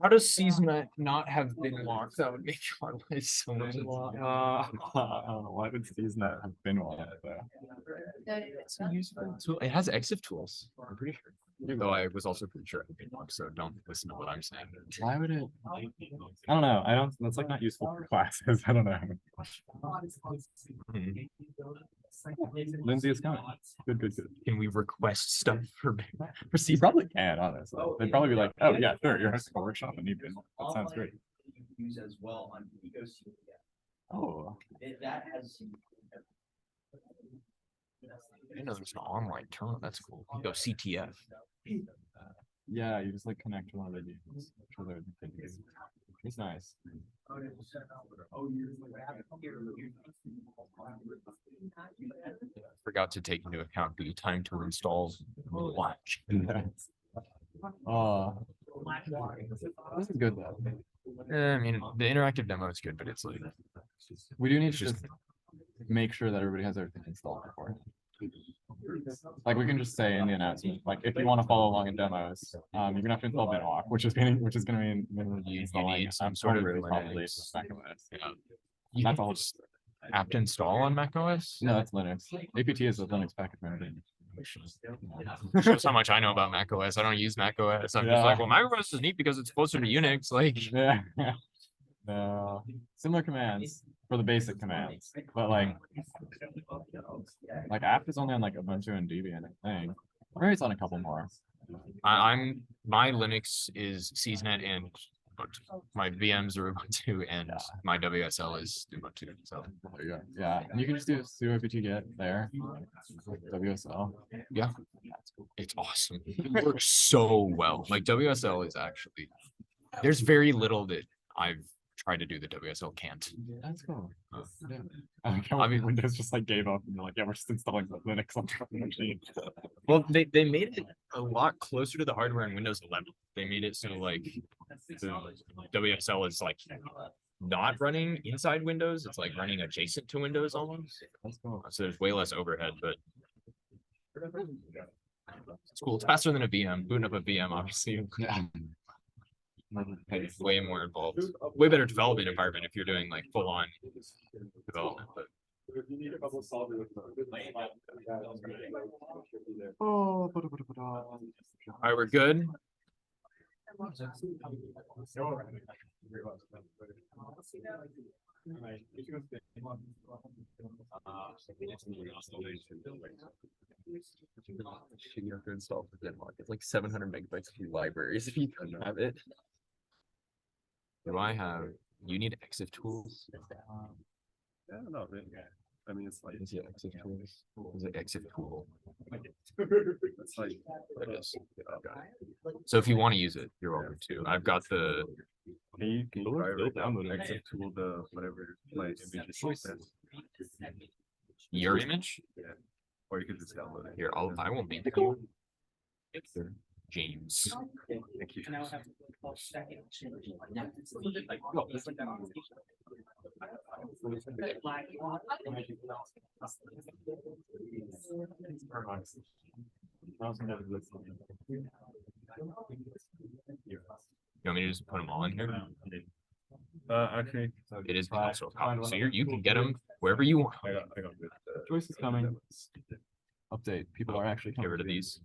How does CSNet not have Binwalk? That would make our life so much. I don't know, why would CSNet have been one though? It's a useful tool. It has EXIF tools, I'm pretty sure. Though I was also pretty sure it had Binwalk, so don't listen to what I'm saying. Why would it? I don't know. I don't. That's like not useful for classes. I don't know. Hmm. Lindsay is coming. Good, good, good. Can we request stuff for You CSNet? probably can, honestly. They'd probably be like, oh yeah, sure, you're hosting a workshop and you've been. That sounds great. Use as well on EcoC. Oh, That has. I didn't know there's an online terminal. That's cool. You go CTF. yeah, you just like connect to one of the units. It's nice. Forgot to take into account the time to install watch. Oh, this is good though. I mean, the interactive demo is good, but it's like We do need It's to just- just make sure that everybody has everything installed before. Like we can just say in the announcement, like if you want to follow along in demos, you're gonna have to install Binwalk, which is gonna mean you installing need some sort of Homebrew probably Linux. macOS. Yeah. You That's can all. just apt install on macOS. No, that's Linux. APT is a Linux package manager. Shows how much I know about macOS. I don't use macOS. I'm just Yeah. like, well, macOS is neat because it's closer to Unix. Like, Yeah. No, similar commands for the basic commands, but like apt is only on like Ubuntu and Debian, I think. Or it's on a couple more. I'm my Linux is CSNet and Ubuntu. My VMs are Ubuntu and Yeah. my WSL is Ubuntu. So There you go. Yeah, and you can just do sudo apt get there. WSL. yeah, it's awesome. It works so well. Like WSL is actually there's very little that I've tried to do that WSL can't. That's cool. Uh, Yeah. I like how I mean- Windows just like gave up and they're like, yeah, we're just installing Linux on the machine. Well, they made it a lot closer to the hardware in Windows 11. They made it so like the WSL is like not running inside Windows. It's like running adjacent to Windows almost. That's cool. So there's way less overhead, but It's cool. It's faster than a VM. Booting up a VM, obviously. It's way more involved. Way better development environment if you're doing like full on development. But all right, we're good. You have to install for Denmark. It's like 700 megabytes of libraries if you don't have it. Do I have? You need EXIF tools. Yeah, not really. I mean, it's like Is it EXIF tools? Is it EXIF tool? it's like There it is. So if you want to use it, you're welcome to. I've got the. can you try right now? download it. Exit tool the whatever my image is Your image? or you could just download it. Here, I won't be. James. Thank you. You want me to just put them all in here? Actually, It is also a copy, so you can get them wherever you want. I got good. Joyce is coming. Update. People are actually Get rid of these.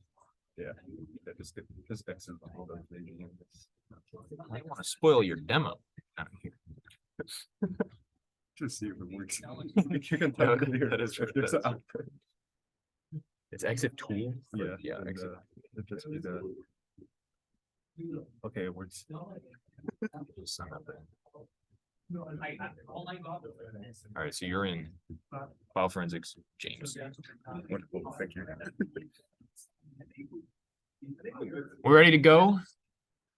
Yeah, just exit the whole thing. I don't want to spoil your demo. Out of here. Just see if it works. You can type it here. That is true. There's That's an true. It's exit tool. Yeah, and, exit. It just be the. Okay, it works. Just sum up it. All right, so you're in file forensics, James. Wonderful, thank you. We're ready to go.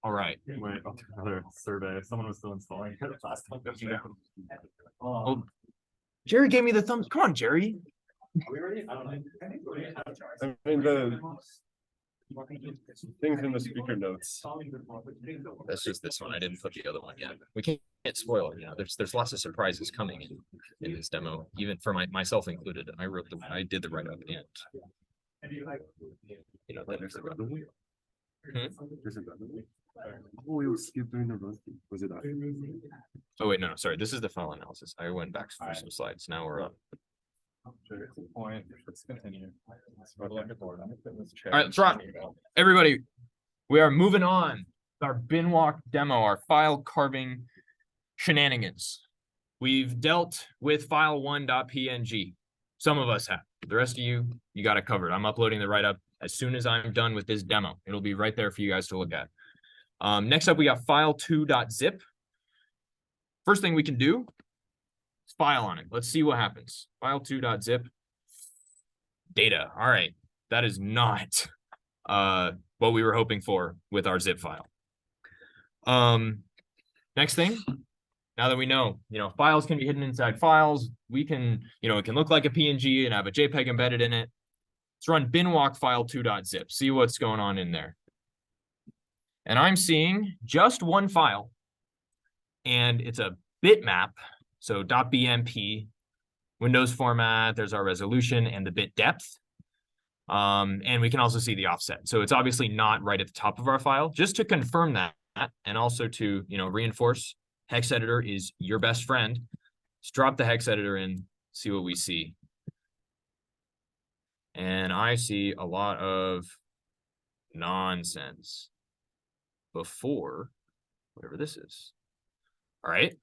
All right. Wait, I'll do another survey. Someone was still installing it last time. Oh, Jerry gave me the thumbs. Come on, Jerry. I mean, the things in the speaker notes. That's just this one. I didn't put the other one yet. We can't spoil it. You know, there's lots of surprises coming in this demo, even for myself included. I did the write up and you know There's another one. Hmm? There's another one. Oh, it was skipped during the run. Was it that? Oh wait, no, sorry. This is the file analysis. I went back for some slides. Now we're up. Point. Let's continue. All right, let's rock. Everybody, we are moving on. Our bin walk demo, our file carving shenanigans. We've dealt with file1.png. Some of us have. The rest of you got it covered. I'm uploading the write-up as soon as I'm done with this demo. It'll be right there for you guys to look at. Next up, we got file2.zip. First thing we can do is file on it. Let's see what happens. File2.zip. Data. All right. That is not what we were hoping for with our zip file. Next thing, now that we know, files can be hidden inside files, we can, it can look like a PNG and have a JPEG embedded in it. Let's run binwalk file2.zip, see what's going on in there. And I'm seeing just one file, and it's a bitmap, so .bmp, Windows format, there's our resolution and the bit depth. And we can also see the offset. So it's obviously not right at the top of our file. Just to confirm that, and also to, reinforce hex editor is your best friend. Let's drop the hex editor in, see what we see. And I see a lot of nonsense before whatever this is. All right.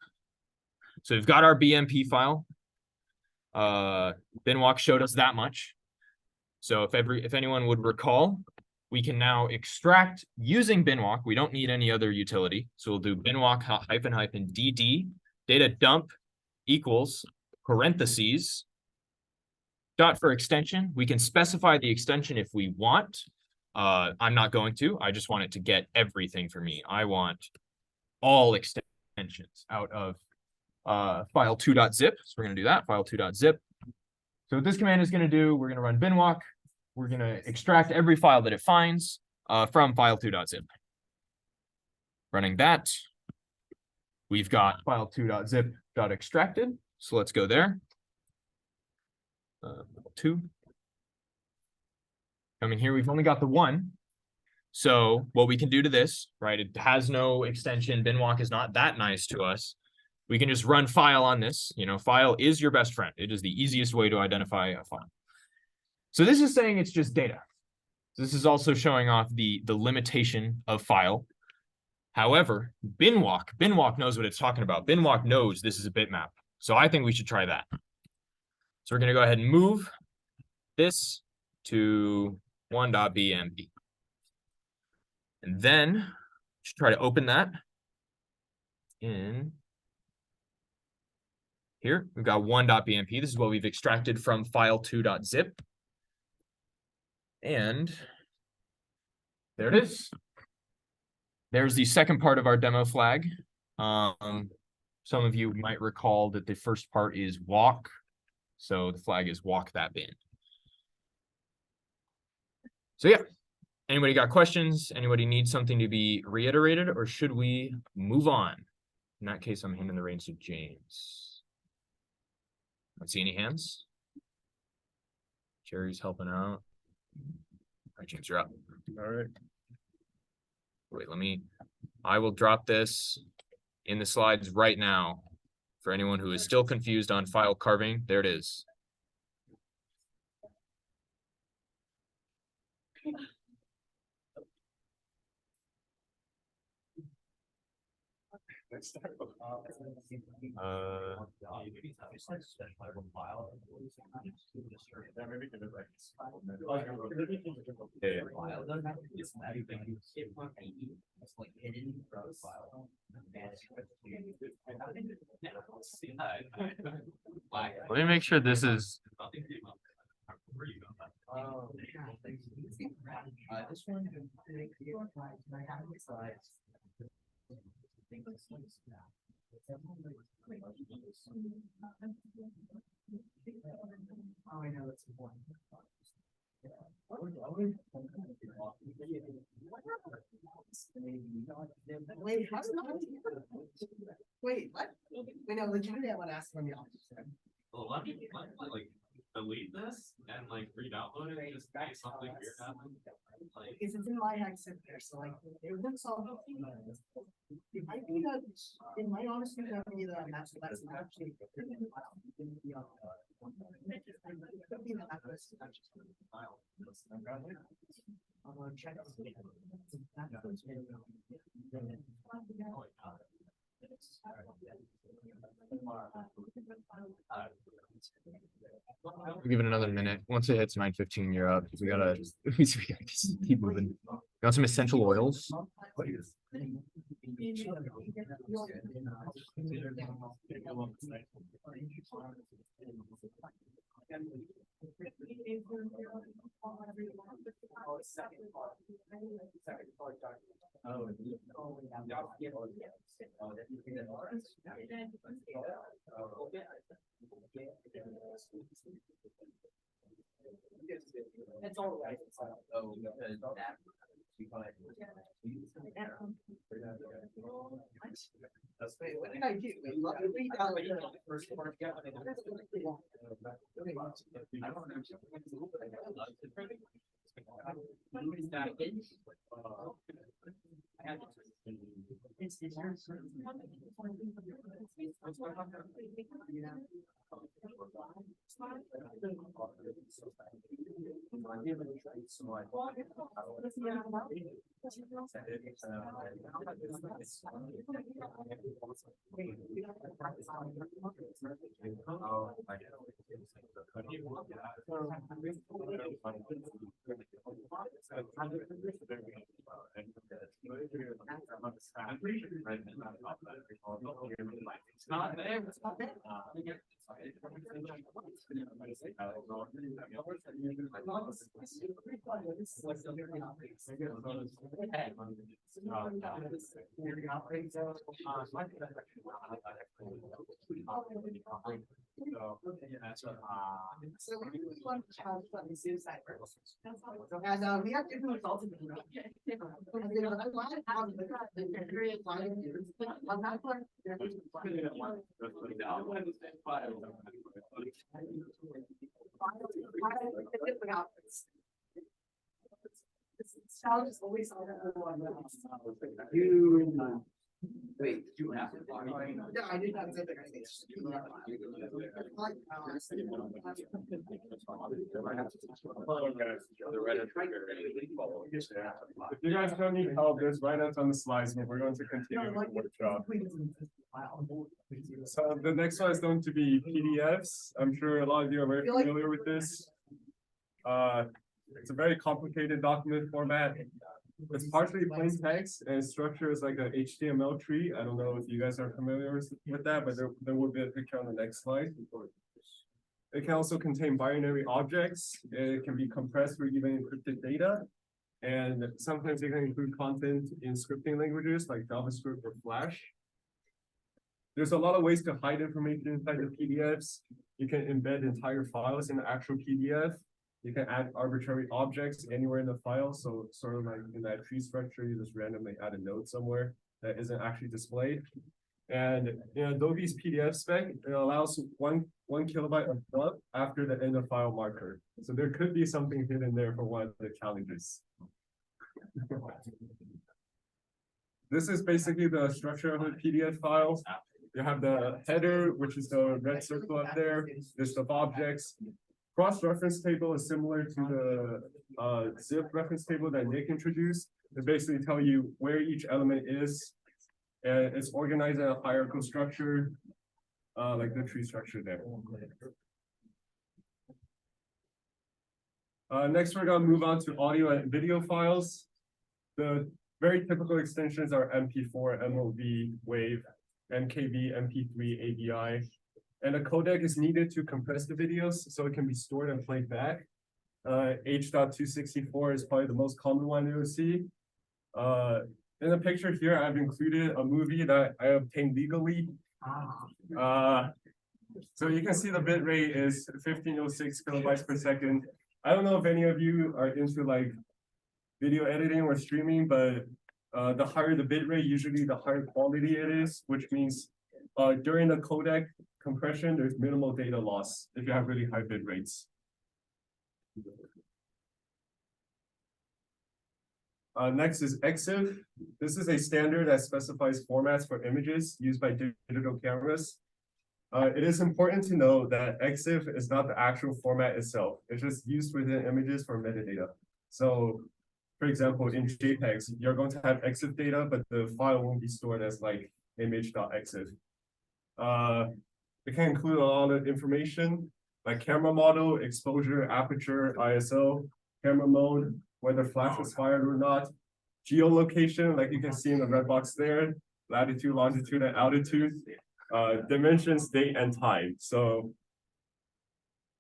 So we've got our BMP file. Binwalk showed us that much. So if anyone would recall, we can now extract using binwalk. We don't need any other utility. So we'll do binwalk -- dd data dump equals parentheses dot for extension. We can specify the extension if we want. I'm not going to. I just want it to get everything for me. I want all extensions out of file2.zip. So we're going to do that, file2.zip. So what this command is going to do, we're going to run binwalk. We're going to extract every file that it finds from file2.zip. Running that, we've got file2.zip.extracted. So let's go there. 2. Coming here, we've only got the one. So what we can do to this, right? It has no extension. Binwalk is not that nice to us. We can just run file on this. You know, file is your best friend. It is the easiest way to identify a file. So this is saying it's just data. This is also showing off the limitation of file. However, Binwalk knows what it's talking about. Binwalk knows this is a bitmap. So I think we should try that. So we're going to go ahead and move this to 1.bmp. And then just try to open that in here. We've got 1.bmp. This is what we've extracted from file2.zip. And there it is. There's the second part of our demo flag. Some of you might recall that the first part is walk. So the flag is walk that bin. So yeah, anybody got questions? Anybody need something to be reiterated, or should we move on? In that case, I'm handing the reins to James. Don't see any hands. Jerry's helping out. All right, James, you're up. All right. Wait, I will drop this in the slides right now for anyone who is still confused on file carving. There it is. Let me make sure this is. This one. Oh, I know it's important. Wait, how's it not? Wait, what? Wait, no, legitimately, I want to ask from the office. Well, let me like delete this and like re-download it just in case something weird happens. Like, Because it's in my accent there, so like, it looks all. It might be that, it might honestly be that that's actually. Could be that that's check. We'll give it another minute. Once it hits 9:15, you're up. We gotta just keep moving. Got some essential oils. It's all right. Oh, because that. Wait, what did I do? Wait, let me read out the first part. I don't It's not there. It's not there. So we really want to challenge the suicide first. And we have different results in the email. On that one. It's challenges always on the one. Wait, you have. Yeah, I did not say that. I think it's just- Like, If you guys don't need help, there's write-ups on the slides, but we're going to continue with the workshop. So the next one is going to be PDFs. I'm sure a lot of you are very familiar with this. It's a very complicated document format. It's partially plain text and its structure is like an HTML tree. I don't know if you guys are familiar with that, but there will be a picture on the next slide. It can also contain binary objects. It can be compressed or even encrypted data. And sometimes it can include content in scripting languages like JavaScript or Flash. There's a lot of ways to hide information inside the PDFs. You can embed entire files in the actual PDF. You can add arbitrary objects anywhere in the file. So sort of like in that tree structure, you just randomly add a node somewhere that isn't actually displayed. And in Adobe's PDF spec, it allows one kilobyte of fluff after the end of file marker. So there could be something hidden there for one of the challenges. This is basically the structure of a PDF file. You have the header, which is the red circle up there, list of objects. Cross-reference table is similar to the zip reference table that Nick introduced. They basically tell you where each element is. And it's organized in a hierarchical structure, like the tree structure there. Next, we're gonna move on to audio and video files. The very typical extensions are MP4, MOV, WAV, MKV, MP3, AVI. And a codec is needed to compress the videos so it can be stored and played back. H.264 is probably the most common one you'll see. In the picture here, I've included a movie that I obtained legally. So you can see the bit rate is 1506 kilobytes per second. I don't know if any of you are into like video editing or streaming, but the higher the bit rate, usually the higher quality it is, which means during the codec compression, there's minimal data loss if you have really high bit rates. Next is EXIF. This is a standard that specifies formats for images used by digital cameras. It is important to know that EXIF is not the actual format itself. It's just used within images for metadata. So, for example, in JPEGs, you're going to have EXIF data, but the file won't be stored as like image.exif. It can include a lot of information like camera model, exposure, aperture, ISO, camera mode, whether flash was fired or not, geolocation, like you can see in the red box there, latitude, longitude, and altitude, dimensions, date, and time. So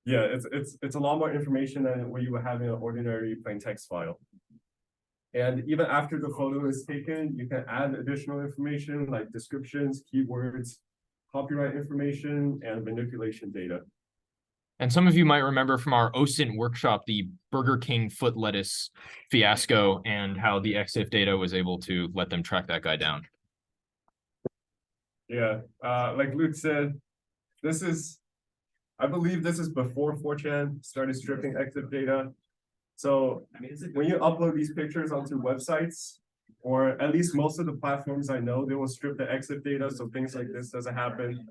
yeah, it's a lot more information than what you would have in an ordinary plain text file. And even after the photo is taken, you can add additional information like descriptions, keywords, copyright information, and manipulation data. And some of you might remember from our OSINT workshop, the Burger King foot lettuce fiasco and how the EXIF data was able to let them track that guy down. Yeah, like Luke said, I believe this is before 4chan started stripping EXIF data. So when you upload these pictures onto websites, or at least most of the platforms I know, they will strip the EXIF data, so things like this doesn't happen.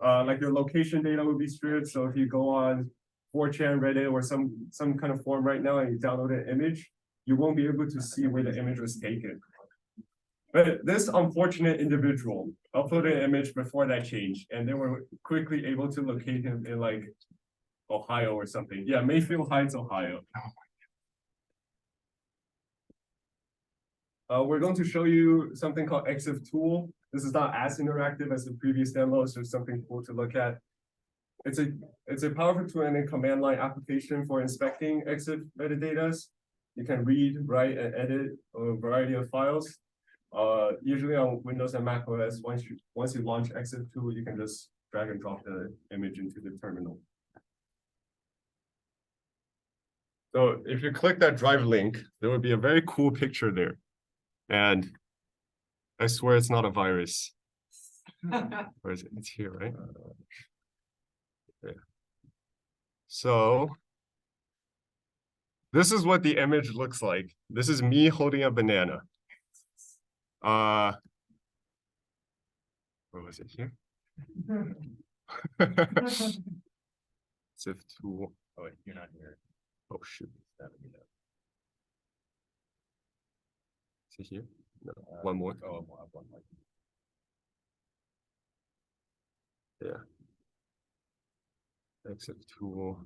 Like your location data will be stripped, so if you go on 4chan, Reddit, or some kind of forum right now and you download an image, you won't be able to see where the image was taken. But this unfortunate individual uploaded an image before that change, and they were quickly able to locate him in like Ohio or something. Yeah, Mayfield Heights, Ohio. We're going to show you something called EXIF tool. This is not as interactive as the previous demo, so it's something cool to look at. It's a powerful tool and a command line application for inspecting EXIF metadata. You can read, write, and edit a variety of files. Usually on Windows and Mac OS, once you launch EXIF tool, you can just drag and drop the image into the terminal. So if you click that drive link, there would be a very cool picture there. And I swear it's not a virus. Where is it? It's here, right? Okay. So This is what the image looks like. This is me holding a banana. What was it here? Sift tool. Oh, wait, you're not here. Oh shoot. Is it here? No, one more. Oh, one more. Yeah. Exit tool.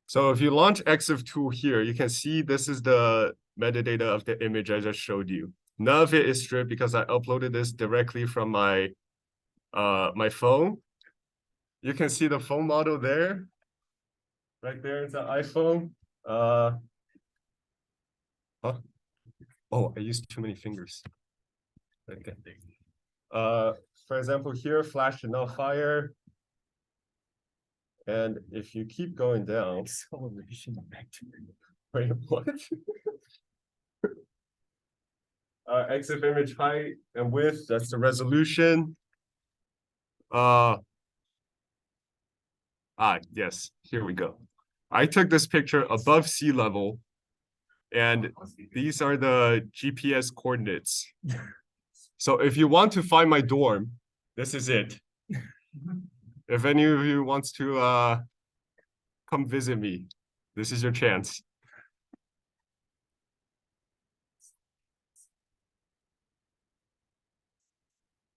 So if you launch EXIF tool here, you can see this is the metadata of the image I just showed you. None of it is stripped because I uploaded this directly from my my phone. You can see the phone model there. Right there is the iPhone. Huh? Oh, I used too many fingers. Okay. For example, here, flash did not fire. And if you keep going down, acceleration vector. Wait, what? EXIF image height and width, that's the resolution. Yes, here we go. I took this picture above sea level, and these are the GPS coordinates. So if you want to find my dorm, this is it. If any of you wants to come visit me, this is your chance.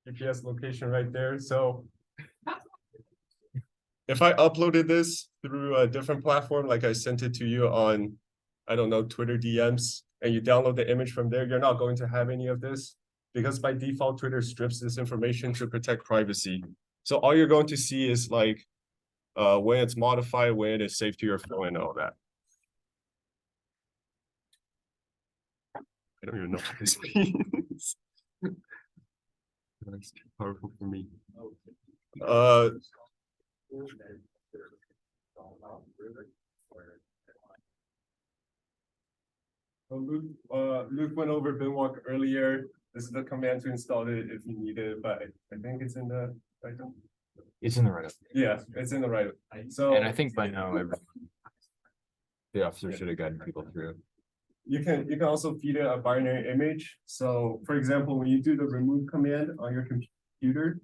GPS location right there. So if I uploaded this through a different platform, like I sent it to you on, I don't know, Twitter DMs, and you download the image from there, you're not going to have any of this because by default, Twitter strips this information to protect privacy. So all you're going to see is like when it's modified, when it is saved to your phone and all that. I don't even know what this means. That's too powerful for me. Luke went over Binwalk earlier. This is the command to install it if you need it, but I think it's in the write-up. It's in the write-up. Yeah, it's in the write-up. So And I think by now, the officer should have guided people through. you can also feed it a binary image. So for example, when you do the remove command on your computer,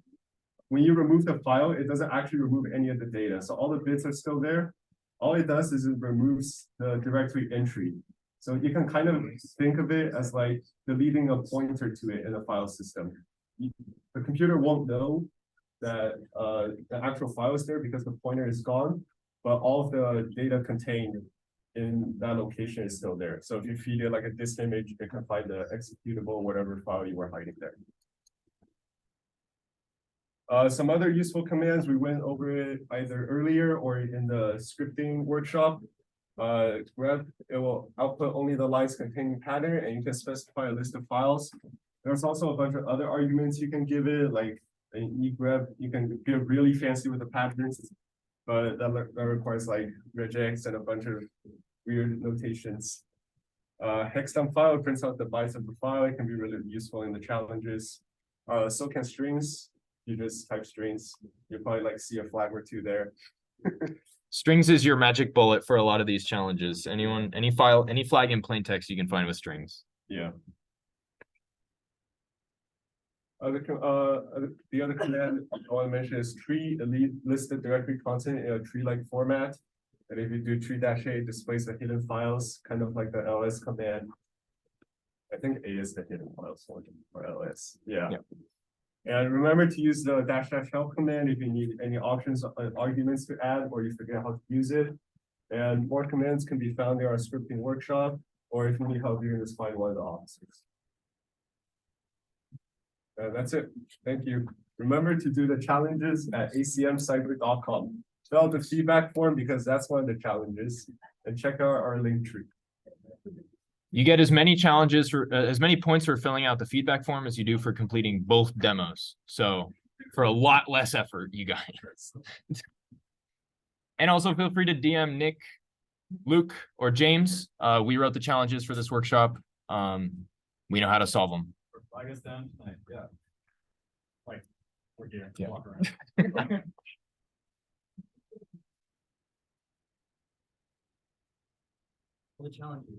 when you remove the file, it doesn't actually remove any of the data. So all the bits are still there. All it does is it removes the directory entry. So you can kind of think of it as like deleting a pointer to it in a file system. The computer won't know that the actual file is there because the pointer is gone, but all of the data contained in that location is still there. So if you feed it like a disk image, it can find the executable, whatever file you were hiding there. Some other useful commands, we went over it either earlier or in the scripting workshop. Grep, it will output only the lines containing pattern, and you can specify a list of files. There's also a bunch of other arguments you can give it, like an egrep, you can get really fancy with the patterns, but that requires like regex and a bunch of weird notations. Hexdump file prints out the bytes of the file. It can be really useful in the challenges. So can strings. You just type strings. You'll probably like see a flag or two there. Strings is your magic bullet for a lot of these challenges. Any flag in plain text you can find with strings. Yeah. The other command I want to mention is tree. It lists the directory content in a tree-like format. And if you do tree-a, it displays the hidden files, kind of like the ls command. I think A is the hidden files one or ls. Yeah. And remember to use the --help command if you need any options, arguments to add, or you forget how to use it. And more commands can be found in our scripting workshop, or if you need help, you can just find one of the officers. That's it. Thank you. Remember to do the challenges at acmcyber.com. Fill out the feedback form because that's one of the challenges, and check out our link tree. You get as many challenges for as many points for filling out the feedback form as you do for completing both demos. So for a lot less effort, you guys. And also feel free to DM Nick, Luke, or James. We wrote the challenges for this workshop. We know how to solve them. Flag us down tonight, yeah. Like, we're here. Yeah. Walk around. the challenges.